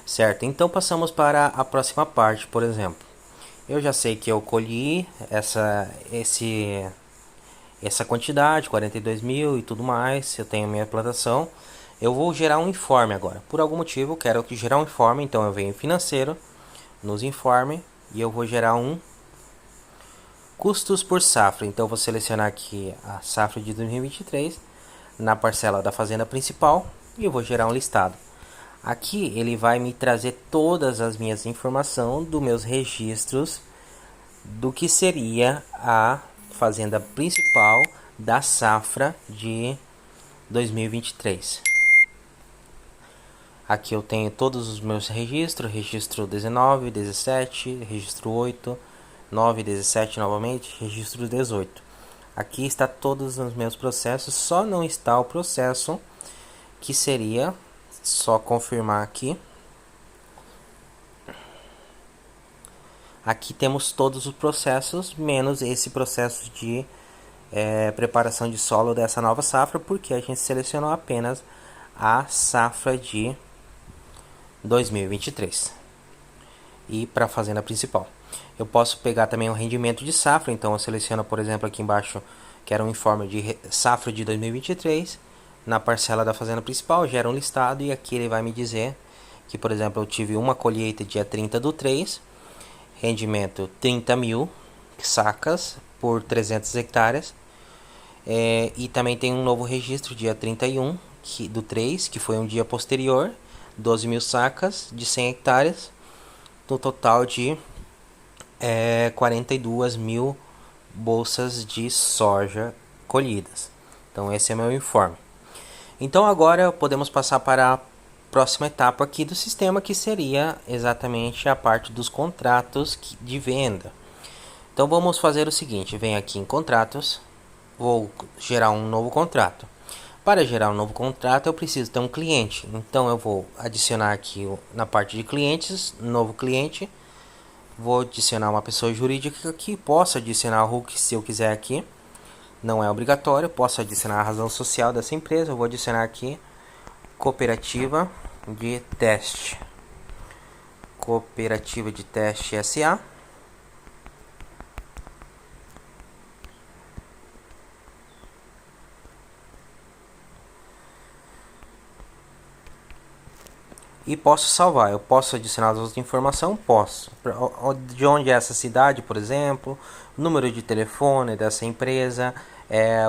certo? Então passamos para a próxima parte. Por exemplo, eu já sei que eu colhi essa quantidade, 42 mil e tudo mais. Eu tenho minha plantação. Eu vou gerar um informe agora. Por algum motivo eu quero gerar um informe, então eu venho em financeiro, nos informe, e eu vou gerar um custos por safra. Então eu vou selecionar aqui a safra de 2023 na parcela da fazenda principal e eu vou gerar um listado. Aqui ele vai me trazer todas as minhas informações dos meus registros do que seria a fazenda principal da safra de 2023. Aqui eu tenho todos os meus registros, registro 19, 17, registro 8, 9, 17 novamente, registro 18. Aqui está todos os meus processos, só não está o processo que seria, só confirmar aqui. Aqui temos todos os processos, menos esse processo de preparação de solo dessa nova safra, porque a gente selecionou apenas a safra de 2023 e para a fazenda principal. Eu posso pegar também o rendimento de safra, então eu seleciono, por exemplo, aqui embaixo, que era um informe de safra de 2023, na parcela da fazenda principal, gera um listado, e aqui ele vai me dizer que, por exemplo, eu tive uma colheita dia 30/3, rendimento 30 mil sacas por 300 hectares, e também tem um novo registro dia 31/3, que foi um dia posterior, 12 mil sacas de 100 hectares, no total de 42 mil bolsas de soja colhidas. Então esse é meu informe. Então agora podemos passar para a próxima etapa aqui do sistema, que seria exatamente a parte dos contratos de venda. Então vamos fazer o seguinte, venho aqui em contratos, vou gerar um novo contrato. Para gerar um novo contrato eu preciso ter um cliente, então eu vou adicionar aqui na parte de clientes, novo cliente. Vou adicionar uma pessoa jurídica aqui, posso adicionar o RUC se eu quiser aqui, não é obrigatório. Posso adicionar a razão social dessa empresa, eu vou adicionar aqui cooperativa de teste, cooperativa de teste SA, e posso salvar. Eu posso adicionar as outras informações? Posso. De onde é essa cidade, por exemplo, número de telefone dessa empresa,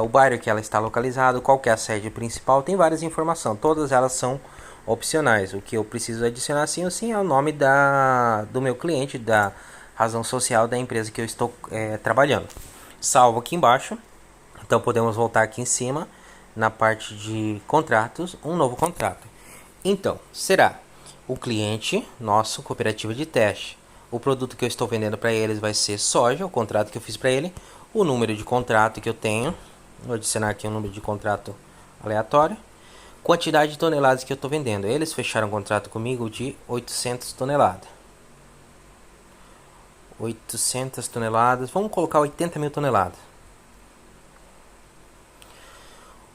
o bairro que ela está localizado, qual que é a sede principal, tem várias informações, todas elas são opcionais. O que eu preciso adicionar sim ou sim é o nome do meu cliente, da razão social da empresa que eu estou trabalhando. Salvo aqui embaixo. Então podemos voltar aqui em cima na parte de contratos, um novo contrato. Então, será o cliente nosso, cooperativa de teste. O produto que eu estou vendendo para eles vai ser soja, o contrato que eu fiz para ele, o número de contrato que eu tenho, vou adicionar aqui um número de contrato aleatório, quantidade de toneladas que eu estou vendendo. Eles fecharam um contrato comigo de 800 toneladas. 800 toneladas, vamos colocar 80 mil toneladas.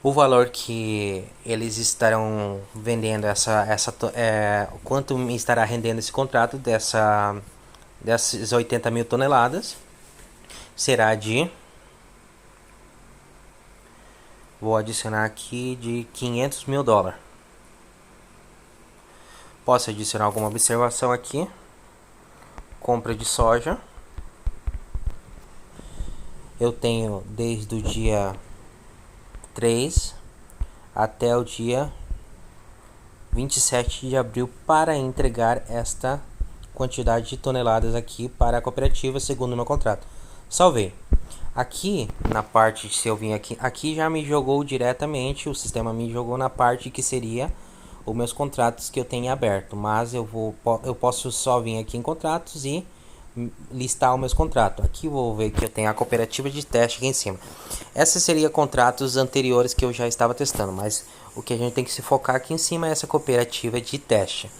O valor que eles estarão vendendo quanto me estará rendendo esse contrato dessas 80 mil toneladas será vou adicionar aqui de 500 mil dólares. Posso adicionar alguma observação aqui. Compra de soja. Eu tenho desde o dia 3 até o dia 27 de abril para entregar esta quantidade de toneladas aqui para a cooperativa segundo o meu contrato. Salvei. Aqui na parte, se eu vim aqui já me jogou diretamente, o sistema me jogou na parte que seria os meus contratos que eu tenho aberto, mas eu posso só vir aqui em contratos e listar os meus contratos. Aqui vou ver que eu tenho a cooperativa de teste aqui em cima. Essa seria contratos anteriores que eu já estava testando, mas o que a gente tem que se focar aqui em cima é essa cooperativa de teste.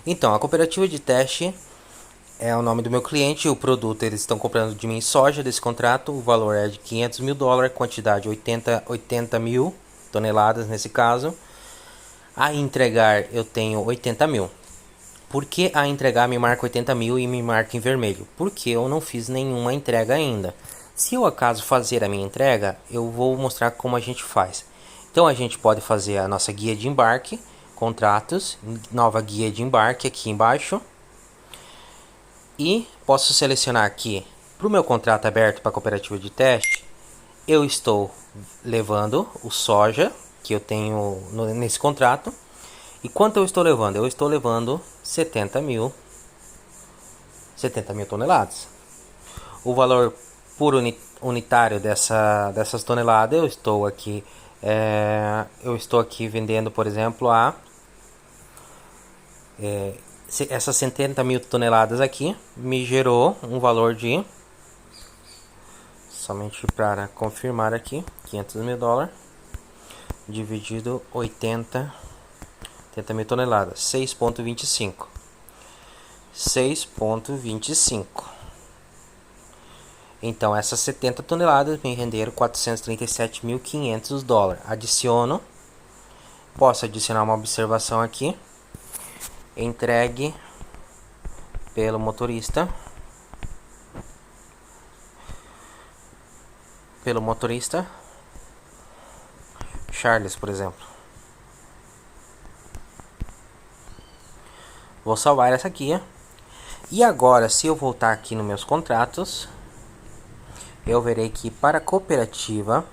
Então, a cooperativa de teste é o nome do meu cliente, o produto eles estão comprando de mim soja desse contrato, o valor é de 500 mil dólares, quantidade 80 mil toneladas nesse caso. A entregar eu tenho 80 mil. Por que a entregar me marca 80 mil e me marca em vermelho? Porque eu não fiz nenhuma entrega ainda. Se eu acaso fazer a minha entrega, eu vou mostrar como a gente faz. Então a gente pode fazer a nossa guia de embarque, contratos, nova guia de embarque aqui embaixo. E posso selecionar aqui para o meu contrato aberto para a cooperativa de teste. Eu estou levando o soja que eu tenho nesse contrato. E quanto eu estou levando? Eu estou levando 70 mil toneladas. O valor por unitário dessas toneladas eu estou aqui vendendo, por exemplo, essas 70 mil toneladas aqui me gerou um valor de, somente para confirmar aqui, 500 mil dólares dividido 80 mil toneladas, 6,25. 6,25. Então essas 70 toneladas me renderam 437.500 dólares. Adiciono. Posso adicionar uma observação aqui. Entregue pelo motorista. Charles, por exemplo. Vou salvar essa aqui. E agora, se eu voltar aqui nos meus contratos, eu verei que para a cooperativa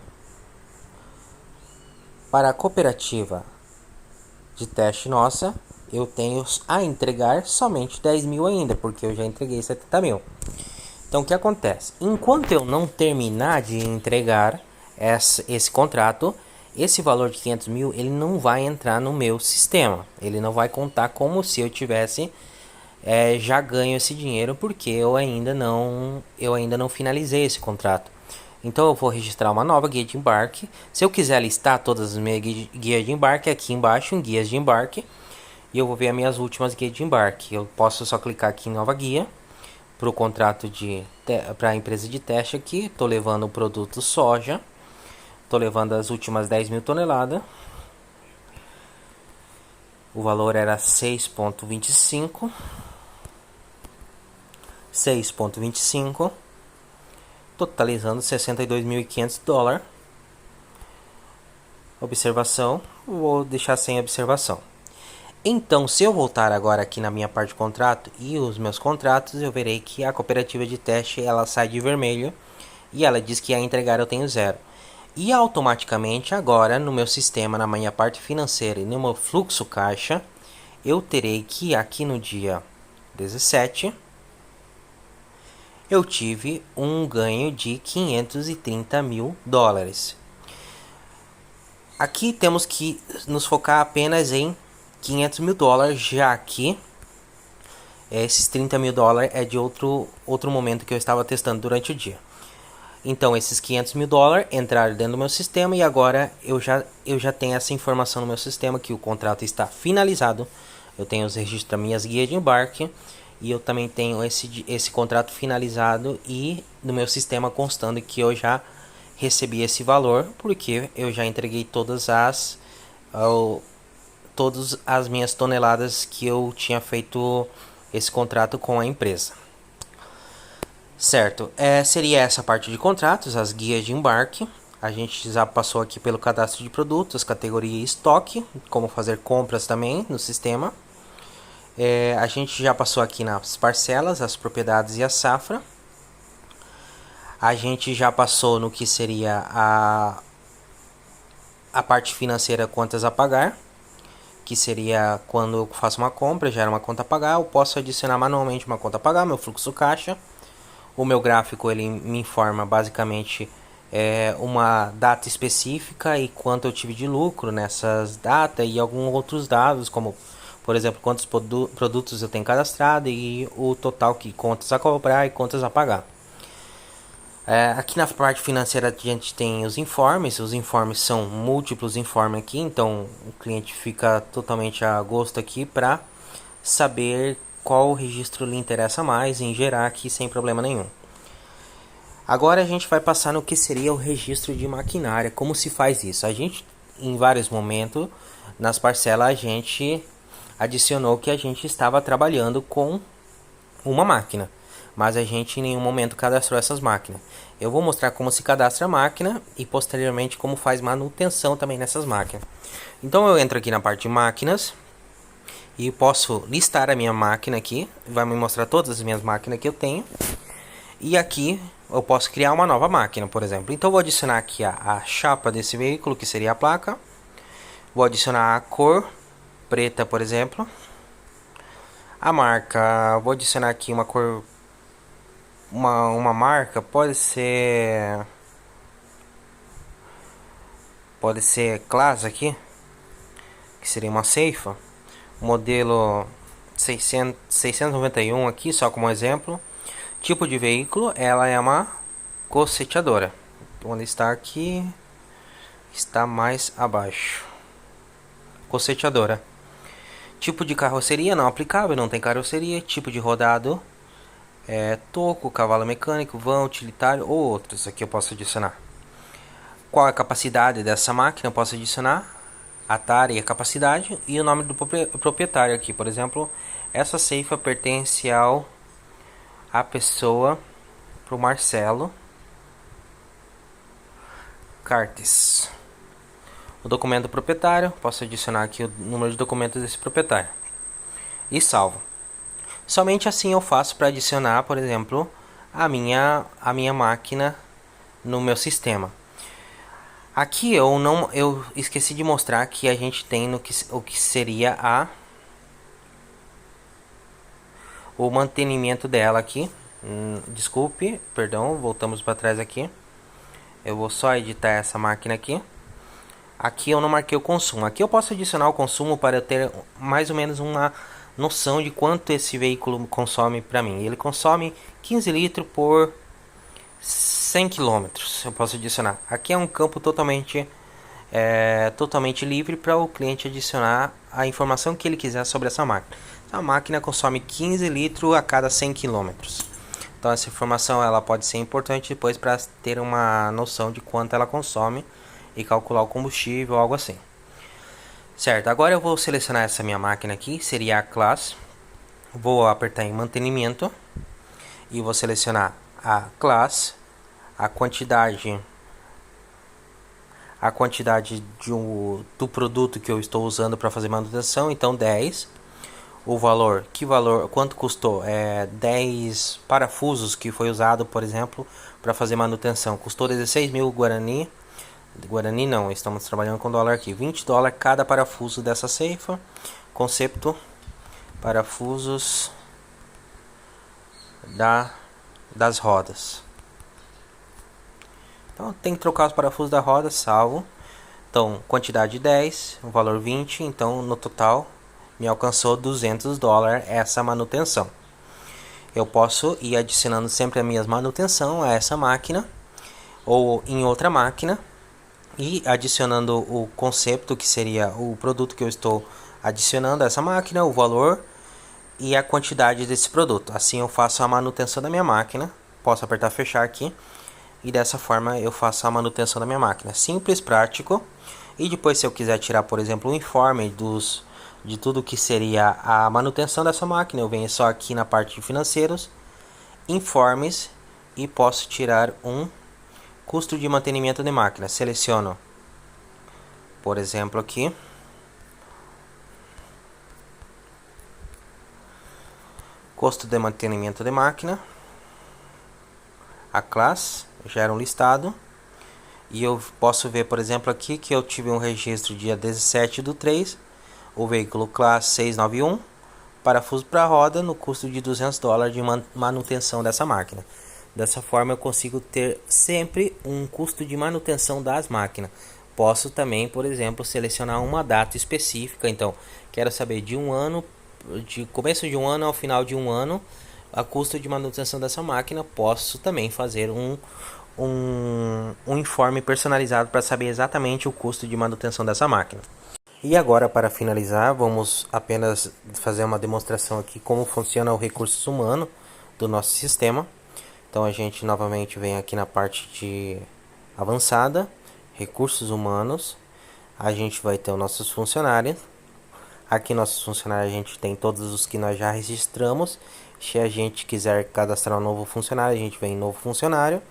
de teste nossa, eu tenho a entregar somente 10 mil ainda, porque eu já entreguei 70 mil. Então o que acontece? Enquanto eu não terminar de entregar esse contrato, esse valor de 500 mil ele não vai entrar no meu sistema. Ele não vai contar como se eu tivesse já ganho esse dinheiro, porque eu ainda não finalizei esse contrato. Então eu vou registrar uma nova guia de embarque. Se eu quiser listar todas as minhas guias de embarque, aqui embaixo em guias de embarque, e eu vou ver as minhas últimas guias de embarque. Eu posso só clicar aqui em nova guia para o contrato para a empresa de teste aqui. Estou levando o produto soja, estou levando as últimas 10 mil toneladas. O valor era 6,25, totalizando 62.500 dólares. Observação, vou deixar sem observação. Então, se eu voltar agora aqui na minha parte de contrato e os meus contratos, eu verei que a cooperativa de teste ela sai de vermelho e ela diz que a entregar eu tenho 0. E automaticamente agora no meu sistema, na minha parte financeira e no meu fluxo caixa, eu terei que aqui no dia 17 eu tive um ganho de 530 mil dólares. Aqui temos que nos focar apenas em 500 mil dólares, já que esses 30 mil dólares é de outro momento que eu estava testando durante o dia. Então esses 500 mil dólares entraram dentro do meu sistema e agora eu já tenho essa informação no meu sistema que o contrato está finalizado. Eu tenho os registros das minhas guias de embarque e eu também tenho esse contrato finalizado e no meu sistema constando que eu já recebi esse valor porque eu já entreguei todas as minhas toneladas que eu tinha feito esse contrato com a empresa. Certo, seria essa parte de contratos, as guias de embarque. A gente já passou aqui pelo cadastro de produtos, categoria estoque, como fazer compras também no sistema. A gente já passou aqui nas parcelas, as propriedades e a safra. A gente já passou no que seria a parte financeira, contas a pagar, que seria quando eu faço uma compra, gera uma conta a pagar, eu posso adicionar manualmente uma conta a pagar, meu fluxo caixa. O meu gráfico ele me informa basicamente uma data específica e quanto eu tive de lucro nessas datas e alguns outros dados, como por exemplo quantos produtos eu tenho cadastrado e o total que contas a cobrar e contas a pagar. Aqui na parte financeira a gente tem os informes são múltiplos informes aqui, então o cliente fica totalmente a gosto aqui para saber qual registro lhe interessa mais em gerar aqui sem problema nenhum. Agora a gente vai passar no que seria o registro de maquinária, como se faz isso. A gente, em vários momentos, nas parcelas, a gente adicionou que a gente estava trabalhando com uma máquina, mas a gente em nenhum momento cadastrou essas máquinas. Eu vou mostrar como se cadastra a máquina e posteriormente como faz manutenção também nessas máquinas. Então eu entro aqui na parte de máquinas e posso listar a minha máquina aqui, vai me mostrar todas as minhas máquinas que eu tenho. E aqui eu posso criar uma nova máquina, por exemplo. Então eu vou adicionar aqui a chapa desse veículo, que seria a placa. Vou adicionar a cor preta, por exemplo. A marca, vou adicionar aqui uma cor, uma marca, pode ser Class aqui, que seria uma Ceifa. Modelo 691 aqui, só como exemplo. Tipo de veículo, ela é uma coceteadora. Onde está aqui, está mais abaixo. Coceteadora. Tipo de carroceria não aplicável, não tem carroceria. Tipo de rodado toco, cavalo mecânico, van, utilitário ou outros. Aqui eu posso adicionar. Qual é a capacidade dessa máquina? Eu posso adicionar a tara e a capacidade e o nome do proprietário aqui. Por exemplo, essa ceifa pertence a pessoa, para o Marcelo Cartes. O documento do proprietário, posso adicionar aqui o número de documentos desse proprietário e salvo. Somente assim eu faço para adicionar, por exemplo, a minha máquina no meu sistema. Aqui eu esqueci de mostrar que a gente tem o que seria o mantenimento dela aqui. Desculpe, perdão, voltamos para trás aqui. Eu vou só editar essa máquina aqui. Aqui eu não marquei o consumo. Aqui eu posso adicionar o consumo para eu ter mais ou menos uma noção de quanto esse veículo consome para mim. Ele consome 15 litros por 100 km. Eu posso adicionar. Aqui é um campo totalmente livre para o cliente adicionar a informação que ele quiser sobre essa máquina. A máquina consome 15 litros a cada 100 km. Então essa informação ela pode ser importante depois para ter uma noção de quanto ela consome e calcular o combustível ou algo assim. Certo, agora eu vou selecionar essa minha máquina aqui, seria a Class. Vou apertar em mantenimento e vou selecionar a Class, a quantidade a quantidade do produto que eu estou usando para fazer manutenção, então 10. O valor, quanto custou? 10 parafusos que foi usado, por exemplo, para fazer manutenção. Custou 16 mil Guarani. Guarani não, estamos trabalhando com dólar aqui. 20 dólares cada parafuso dessa ceifa. Concepto, parafusos das rodas. Então tem que trocar os parafusos da roda, salvo. Então, quantidade 10, o valor 20, então no total me alcançou 200 dólares essa manutenção. Eu posso ir adicionando sempre a minha manutenção a essa máquina ou em outra máquina e adicionando o conceito, que seria o produto que eu estou adicionando a essa máquina, o valor e a quantidade desse produto. Assim eu faço a manutenção da minha máquina. Posso apertar fechar aqui e dessa forma eu faço a manutenção da minha máquina. Simples, prático. E depois, se eu quiser tirar, por exemplo, um informe de tudo que seria a manutenção dessa máquina, eu venho só aqui na parte de financeiros, informes, e posso tirar um custo de mantenimento de máquina. Seleciono, por exemplo, aqui custo de mantenimento de máquina, a classe, gera um listado. E eu posso ver, por exemplo, aqui que eu tive um registro dia 17/3, o veículo classe 691, parafuso para roda, no custo de 200 dólares de manutenção dessa máquina. Dessa forma eu consigo ter sempre um custo de manutenção das máquinas. Posso também, por exemplo, selecionar uma data específica. Então, quero saber de um ano, de começo de um ano ao final de um ano, a custo de manutenção dessa máquina. Posso também fazer um informe personalizado para saber exatamente o custo de manutenção dessa máquina. E agora, para finalizar, vamos apenas fazer uma demonstração aqui como funciona o recursos humanos do nosso sistema. Então a gente novamente vem aqui na parte de avançada, recursos humanos. A gente vai ter os nossos funcionários. Aqui nossos funcionários a gente tem todos os que nós já registramos. Se a gente quiser cadastrar um novo funcionário, a gente vem em novo funcionário.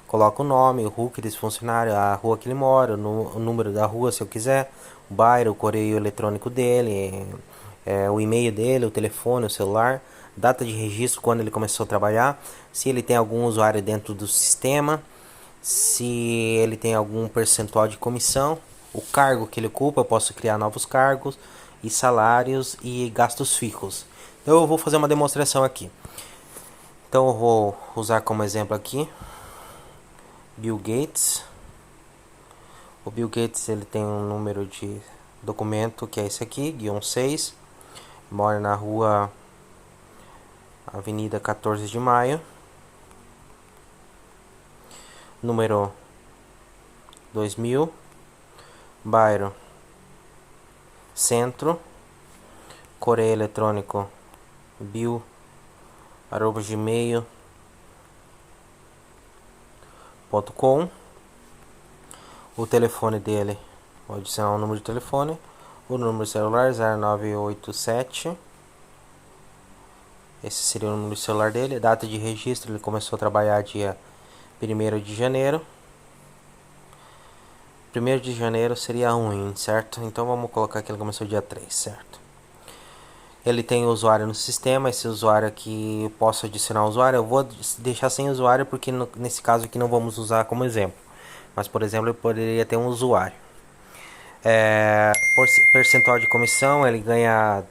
Coloca o nome, o RUC desse funcionário, a rua que ele mora, o número da rua se eu quiser, o bairro, o correio eletrônico dele, o e-mail dele, o telefone, o celular, data de registro, quando ele começou a trabalhar, se ele tem algum usuário dentro do sistema, se ele tem algum percentual de comissão, o cargo que ele ocupa, eu posso criar novos cargos, e salários e gastos fixos. Então eu vou fazer uma demonstração aqui. Então eu vou usar como exemplo aqui Bill Gates. O Bill Gates ele tem um número de documento que é esse aqui, guion 6. Mora na rua Avenida 14 de Maio. Número 2000. Bairro Centro. Correio eletrônico bill@gmail.com. O telefone dele, vou adicionar um número de telefone, o número celular 0987. Esse seria o número de celular dele. Data de registro, ele começou a trabalhar dia 1º de janeiro. 1º de janeiro seria ruim, certo? Então vamos colocar que ele começou dia 3, certo? Ele tem usuário no sistema. Esse usuário aqui, eu posso adicionar usuário. Eu vou deixar sem usuário porque nesse caso aqui não vamos usar como exemplo. Mas, por exemplo, ele poderia ter um usuário. Percentual de comissão, ele ganha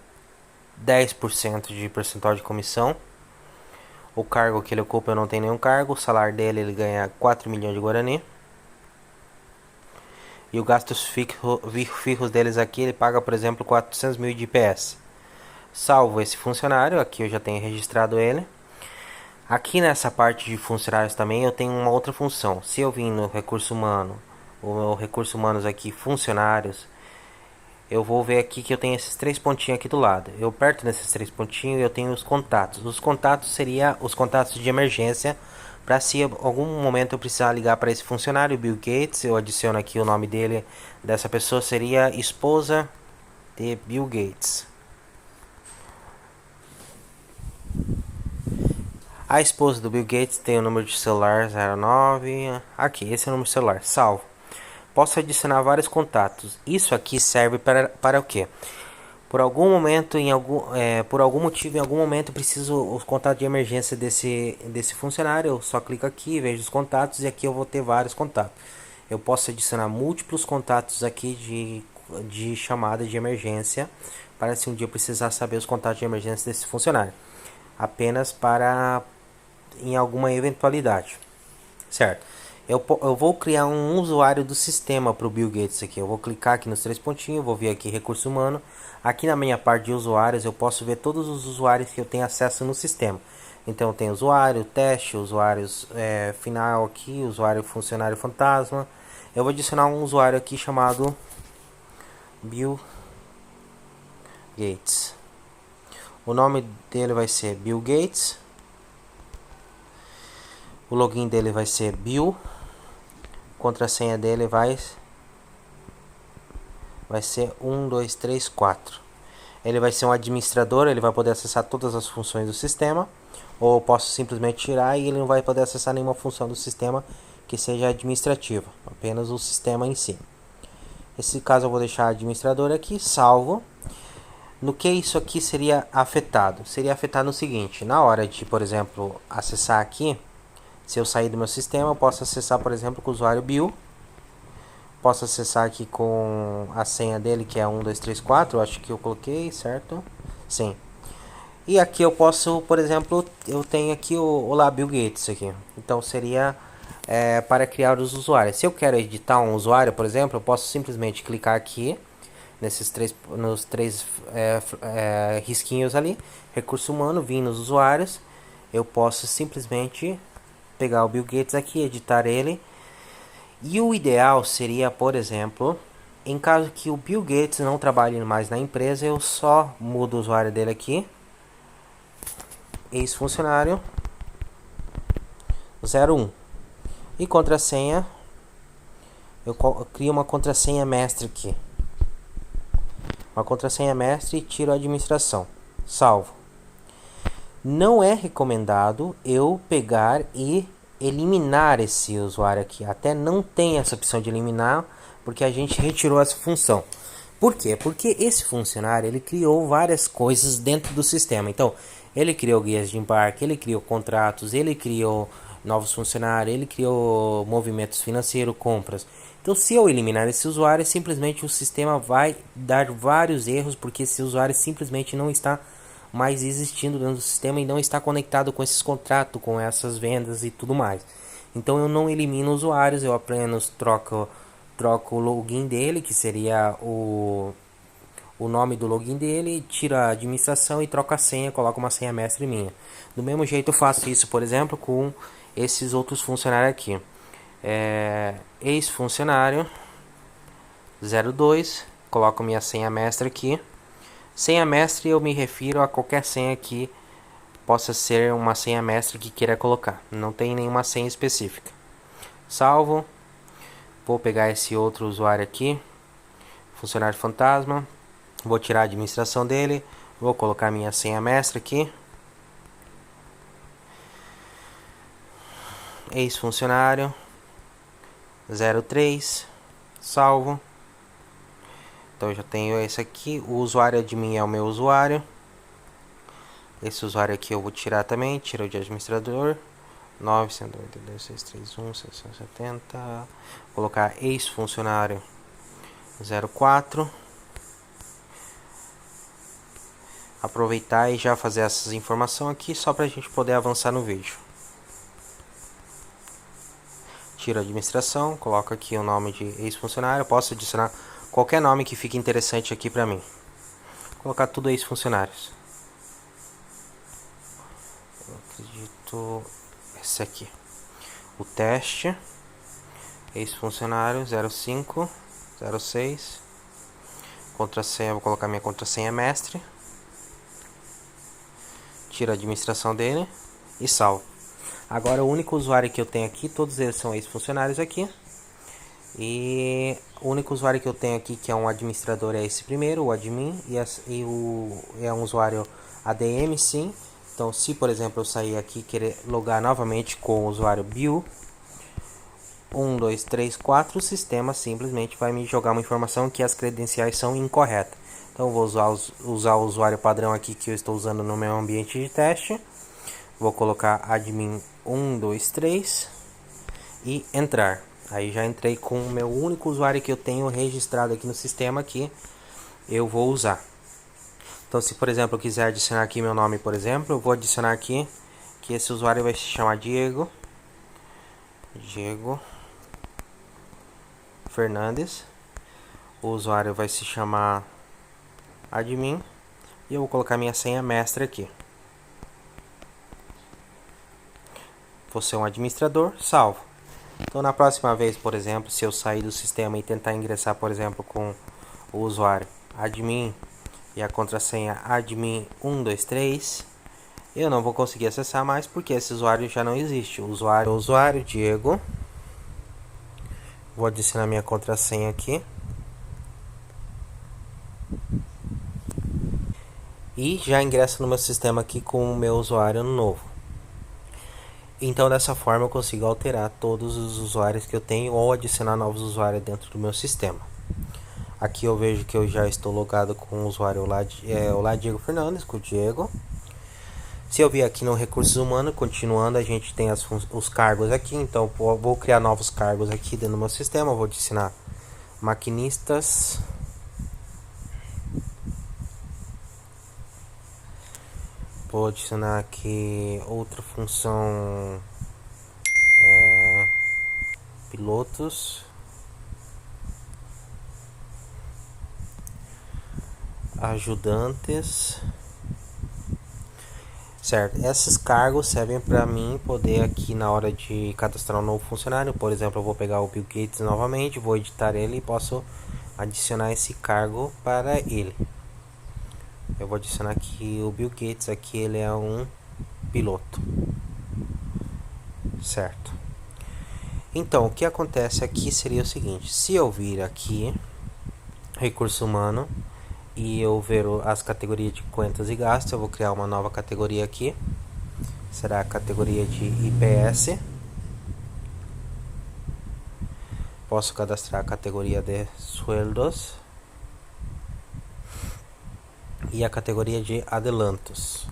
10% de percentual de comissão. O cargo que ele ocupa, eu não tenho nenhum cargo. O salário dele, ele ganha 4 milhões de Guarani. E os gastos fixos deles aqui, ele paga, por exemplo, 400 mil de IPS. Salvo esse funcionário, aqui eu já tenho registrado ele. Aqui nessa parte de funcionários também eu tenho uma outra função. Se eu vim no recurso humano, o meu recurso humanos aqui, funcionários, eu vou ver aqui que eu tenho esses 3 pontinhos aqui do lado. Eu aperto nesses 3 pontinhos e eu tenho os contatos. Os contatos seriam os contatos de emergência, para se em algum momento eu precisar ligar para esse funcionário, Bill Gates. Eu adiciono aqui o nome dele, dessa pessoa seria esposa de Bill Gates. A esposa do Bill Gates tem o número de celular 09. Aqui, esse é o número de celular. Salvo. Posso adicionar vários contatos. Isso aqui serve para o quê? Por algum momento, por algum motivo, em algum momento, preciso os contatos de emergência desse funcionário. Eu só clico aqui, vejo os contatos e aqui eu vou ter vários contatos. Eu posso adicionar múltiplos contatos aqui de chamada de emergência para se um dia eu precisar saber os contatos de emergência desse funcionário. Apenas para em alguma eventualidade, certo? Eu vou criar um usuário do sistema para o Bill Gates aqui. Eu vou clicar aqui nos três pontinhos, vou vir aqui recurso humano. Aqui na minha parte de usuários eu posso ver todos os usuários que eu tenho acesso no sistema. Então tem usuário, teste, usuários final aqui, usuário funcionário fantasma. Eu vou adicionar um usuário aqui chamado Bill Gates. O nome dele vai ser Bill Gates. O login dele vai ser Bill. Contrassenha dele vai ser 1, 2, 3, 4. Ele vai ser um administrador, ele vai poder acessar todas as funções do sistema. Ou eu posso simplesmente tirar e ele não vai poder acessar nenhuma função do sistema que seja administrativa, apenas o sistema em si. Nesse caso eu vou deixar administrador aqui, salvo. No que isso aqui seria afetado? Seria afetado no seguinte: na hora de, por exemplo, acessar aqui, se eu sair do meu sistema, eu posso acessar, por exemplo, com o usuário Bill. Posso acessar aqui com a senha dele, que é 1, 2, 3, 4. Eu acho que eu coloquei, certo? Sim. E aqui eu posso, por exemplo, eu tenho aqui o Olá Bill Gates aqui. Então seria para criar os usuários. Se eu quero editar um usuário, por exemplo, eu posso simplesmente clicar aqui nos três risquinhos ali, recurso humano, vir nos usuários. Eu posso simplesmente pegar o Bill Gates aqui, editar ele. E o ideal seria, por exemplo, em caso que o Bill Gates não trabalhe mais na empresa, eu só mudo o usuário dele aqui, ex-funcionário 01, e contrassenha, eu crio uma contrassenha mestre aqui, uma contrassenha mestre, e tiro a administração, salvo. Não é recomendado eu pegar e eliminar esse usuário aqui. Até não tem essa opção de eliminar, porque a gente retirou essa função. Por quê? Porque esse funcionário ele criou várias coisas dentro do sistema. Então, ele criou guias de embarque, ele criou contratos, ele criou novos funcionários, ele criou movimentos financeiros, compras. Então, se eu eliminar esse usuário, simplesmente o sistema vai dar vários erros, porque esse usuário simplesmente não está mais existindo dentro do sistema e não está conectado com esses contratos, com essas vendas e tudo mais. Então eu não elimino usuários, eu apenas troco o login dele, que seria o nome do login dele, tiro a administração e troco a senha, coloco uma senha mestre minha. Do mesmo jeito eu faço isso, por exemplo, com esses outros funcionários aqui. Ex-funcionário 02, coloco minha senha mestre aqui. Senha mestre eu me refiro a qualquer senha que possa ser uma senha mestre que queira colocar. Não tem nenhuma senha específica. Salvo. Vou pegar esse outro usuário aqui, funcionário fantasma. Vou tirar a administração dele. Vou colocar minha senha mestre aqui. Ex-funcionário 03. Salvo. Então eu já tenho esse aqui. O usuário admin é o meu usuário. Esse usuário aqui eu vou tirar também. Tiro o de administrador. 992.631.670. Vou colocar ex-funcionário 04. Aproveitar e já fazer essas informações aqui só para a gente poder avançar no vídeo. Tiro a administração. Coloco aqui o nome de ex-funcionário. Posso adicionar qualquer nome que fique interessante aqui para mim. Vou colocar tudo ex-funcionários. Eu acredito esse aqui. O teste. Ex-funcionário 05, 06. Contrassenha, vou colocar minha contrassenha mestre. Tiro a administração dele e salvo. Agora o único usuário que eu tenho aqui, todos eles são ex-funcionários aqui. E o único usuário que eu tenho aqui que é um administrador é esse primeiro, o admin, é um usuário ADM, sim. Então se por exemplo eu sair aqui e querer logar novamente com o usuário Bill, 1, 2, 3, 4, o sistema simplesmente vai me jogar uma informação que as credenciais são incorretas. Então eu vou usar o usuário padrão aqui que eu estou usando no meu ambiente de teste. Vou colocar admin 1, 2, 3 e entrar. Aí já entrei com o meu único usuário que eu tenho registrado aqui no sistema que eu vou usar. Então se por exemplo eu quiser adicionar aqui meu nome, por exemplo, eu vou adicionar aqui que esse usuário vai se chamar Diego Fernandes. O usuário vai se chamar admin e eu vou colocar minha senha mestre aqui. Vou ser um administrador, salvo. Então na próxima vez, por exemplo, se eu sair do sistema e tentar ingressar, por exemplo, com o usuário admin e a contrassenha admin123, eu não vou conseguir acessar mais porque esse usuário já não existe. O usuário Diego. Vou adicionar minha contrassenha aqui. E já ingresso no meu sistema aqui com o meu usuário novo. Então dessa forma eu consigo alterar todos os usuários que eu tenho ou adicionar novos usuários dentro do meu sistema. Aqui eu vejo que eu já estou logado com o usuário Olá Diego Fernandes, com o Diego. Se eu vier aqui no recursos humanos, continuando, a gente tem os cargos aqui. Então eu vou criar novos cargos aqui dentro do meu sistema. Eu vou adicionar maquinistas. Vou adicionar aqui outra função, pilotos, ajudantes, certo? Esses cargos servem para mim poder aqui na hora de cadastrar um novo funcionário. Por exemplo, eu vou pegar o Bill Gates novamente, vou editar ele e posso adicionar esse cargo para ele. Eu vou adicionar aqui o Bill Gates, aqui ele é um piloto, certo? Então o que acontece aqui seria o seguinte: se eu vir aqui recurso humano e eu ver as categorias de contas e gastos, eu vou criar uma nova categoria aqui, será a categoria de IPS. Posso cadastrar a categoria de sueldos e a categoria de adelantos.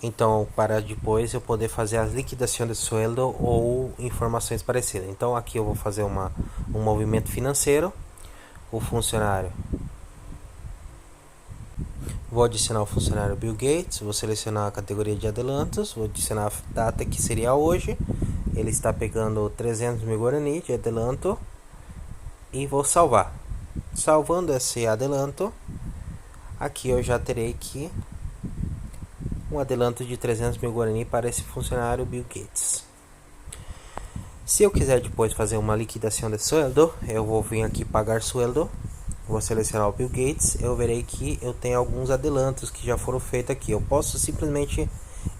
Então, para depois eu poder fazer as liquidações de sueldo ou informações parecidas. Então, aqui eu vou fazer um movimento financeiro. O funcionário, vou adicionar o funcionário Bill Gates. Vou selecionar a categoria de adelantos. Vou adicionar a data que seria hoje. Ele está pegando 300 mil Guarani de adelanto. E vou salvar. Salvando esse adelanto, aqui eu já terei que um adelanto de 300 mil Guarani para esse funcionário Bill Gates. Se eu quiser depois fazer uma liquidação de sueldo, eu vou vir aqui pagar sueldo, vou selecionar o Bill Gates, eu verei que eu tenho alguns adelantos que já foram feitos aqui. Eu posso simplesmente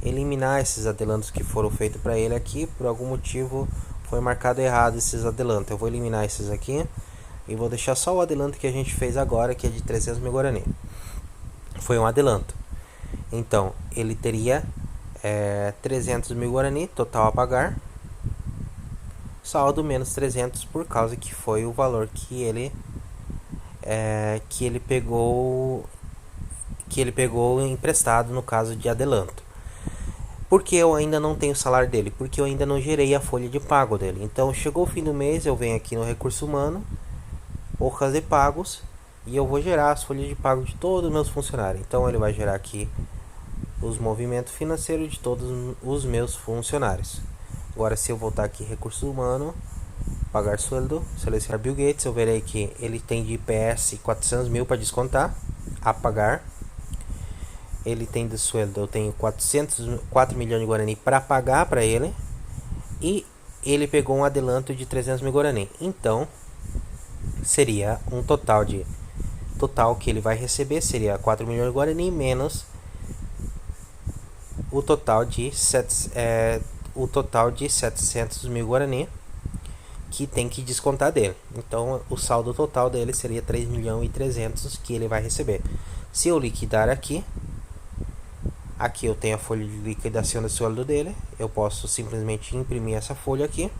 eliminar esses adelantos que foram feitos para ele aqui, por algum motivo foi marcado errado esses adelantos. Eu vou eliminar esses aqui e vou deixar só o adelanto que a gente fez agora, que é de 300 mil Guarani. Foi um adelanto. Então, ele teria 300 mil Guarani, total a pagar. Saldo menos 300 por causa que foi o valor que ele pegou emprestado no caso de adelanto. Porque eu ainda não tenho o salário dele, porque eu ainda não gerei a folha de pago dele. Então chegou o fim do mês, eu venho aqui no recurso humano, hojas de pagos, e eu vou gerar as folhas de pago de todos os meus funcionários. Então ele vai gerar aqui os movimentos financeiros de todos os meus funcionários. Agora se eu voltar aqui recurso humano, pagar sueldo, selecionar Bill Gates, eu verei que ele tem de IPS 400 mil para descontar, a pagar. Ele tem de sueldo, eu tenho 4 milhões de Guarani para pagar para ele. E ele pegou um adelanto de 300 mil Guarani. Então, seria um total que ele vai receber seria 4 milhões de Guarani menos o total de 700 mil Guarani que tem que descontar dele. Então o saldo total dele seria 3 milhões e 300 que ele vai receber. Se eu liquidar aqui, Aqui eu tenho a folha de liquidação do sueldo dele. Eu posso simplesmente imprimir essa folha aqui.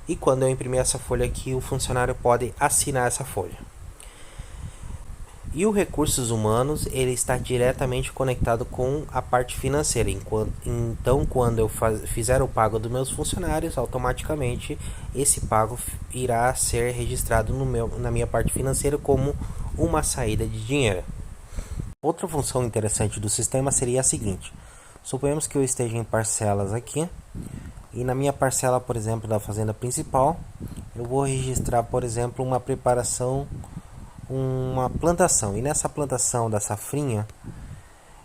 E quando eu imprimir essa folha aqui, o funcionário pode assinar essa folha. E o recursos humanos, ele está diretamente conectado com a parte financeira. Então, quando eu fizer o pago dos meus funcionários, automaticamente esse pago irá ser registrado na minha parte financeira como uma saída de dinheiro. Outra função interessante do sistema seria a seguinte: suponhamos que eu esteja em parcelas aqui, e na minha parcela, por exemplo, da fazenda principal, eu vou registrar, por exemplo, uma plantação. E nessa plantação da safrinha,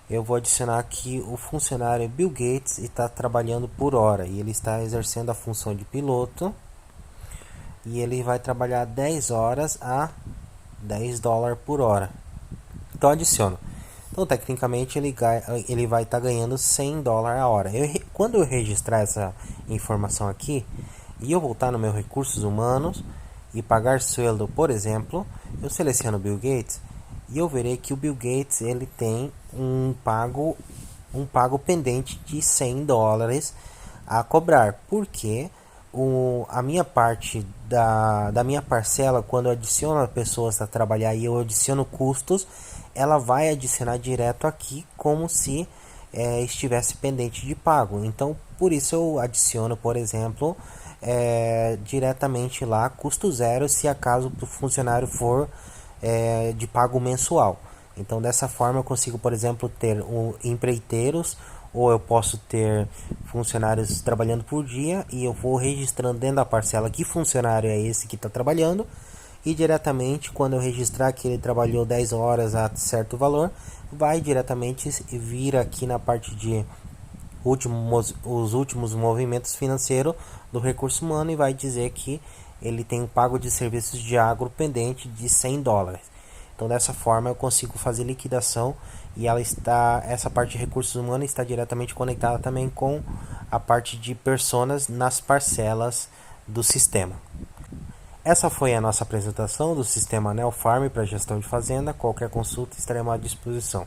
eu vou adicionar aqui o funcionário Bill Gates e está trabalhando por hora. E ele está exercendo a função de piloto. E ele vai trabalhar 10 horas a $10 por hora. Então adiciono. Então tecnicamente ele vai estar ganhando $100 a hora. Quando eu registrar essa informação aqui e eu voltar no meu recursos humanos e pagar sueldo, por exemplo, eu seleciono Bill Gates e eu verei que o Bill Gates ele tem um pago pendente de $100 a cobrar, porque a minha parte da minha parcela, quando eu adiciono pessoas a trabalhar e eu adiciono custos, ela vai adicionar direto aqui como se estivesse pendente de pago. Então, por isso eu adiciono, por exemplo, diretamente lá custo zero, se acaso o funcionário for de pago mensual. Então, dessa forma eu consigo, por exemplo, ter empreiteiros, ou eu posso ter funcionários trabalhando por dia e eu vou registrando dentro da parcela que funcionário é esse que está trabalhando, e diretamente quando eu registrar que ele trabalhou 10 horas a certo valor, vai diretamente vir aqui na parte de os últimos movimentos financeiros do recurso humano e vai dizer que ele tem um pago de serviços de agro pendente de $100. Então dessa forma eu consigo fazer liquidação e essa parte de recursos humanos está diretamente conectada também com a parte de personas nas parcelas do sistema. Essa foi a nossa apresentação do sistema Neofarm para gestão de fazenda. Qualquer consulta estaremos à disposição.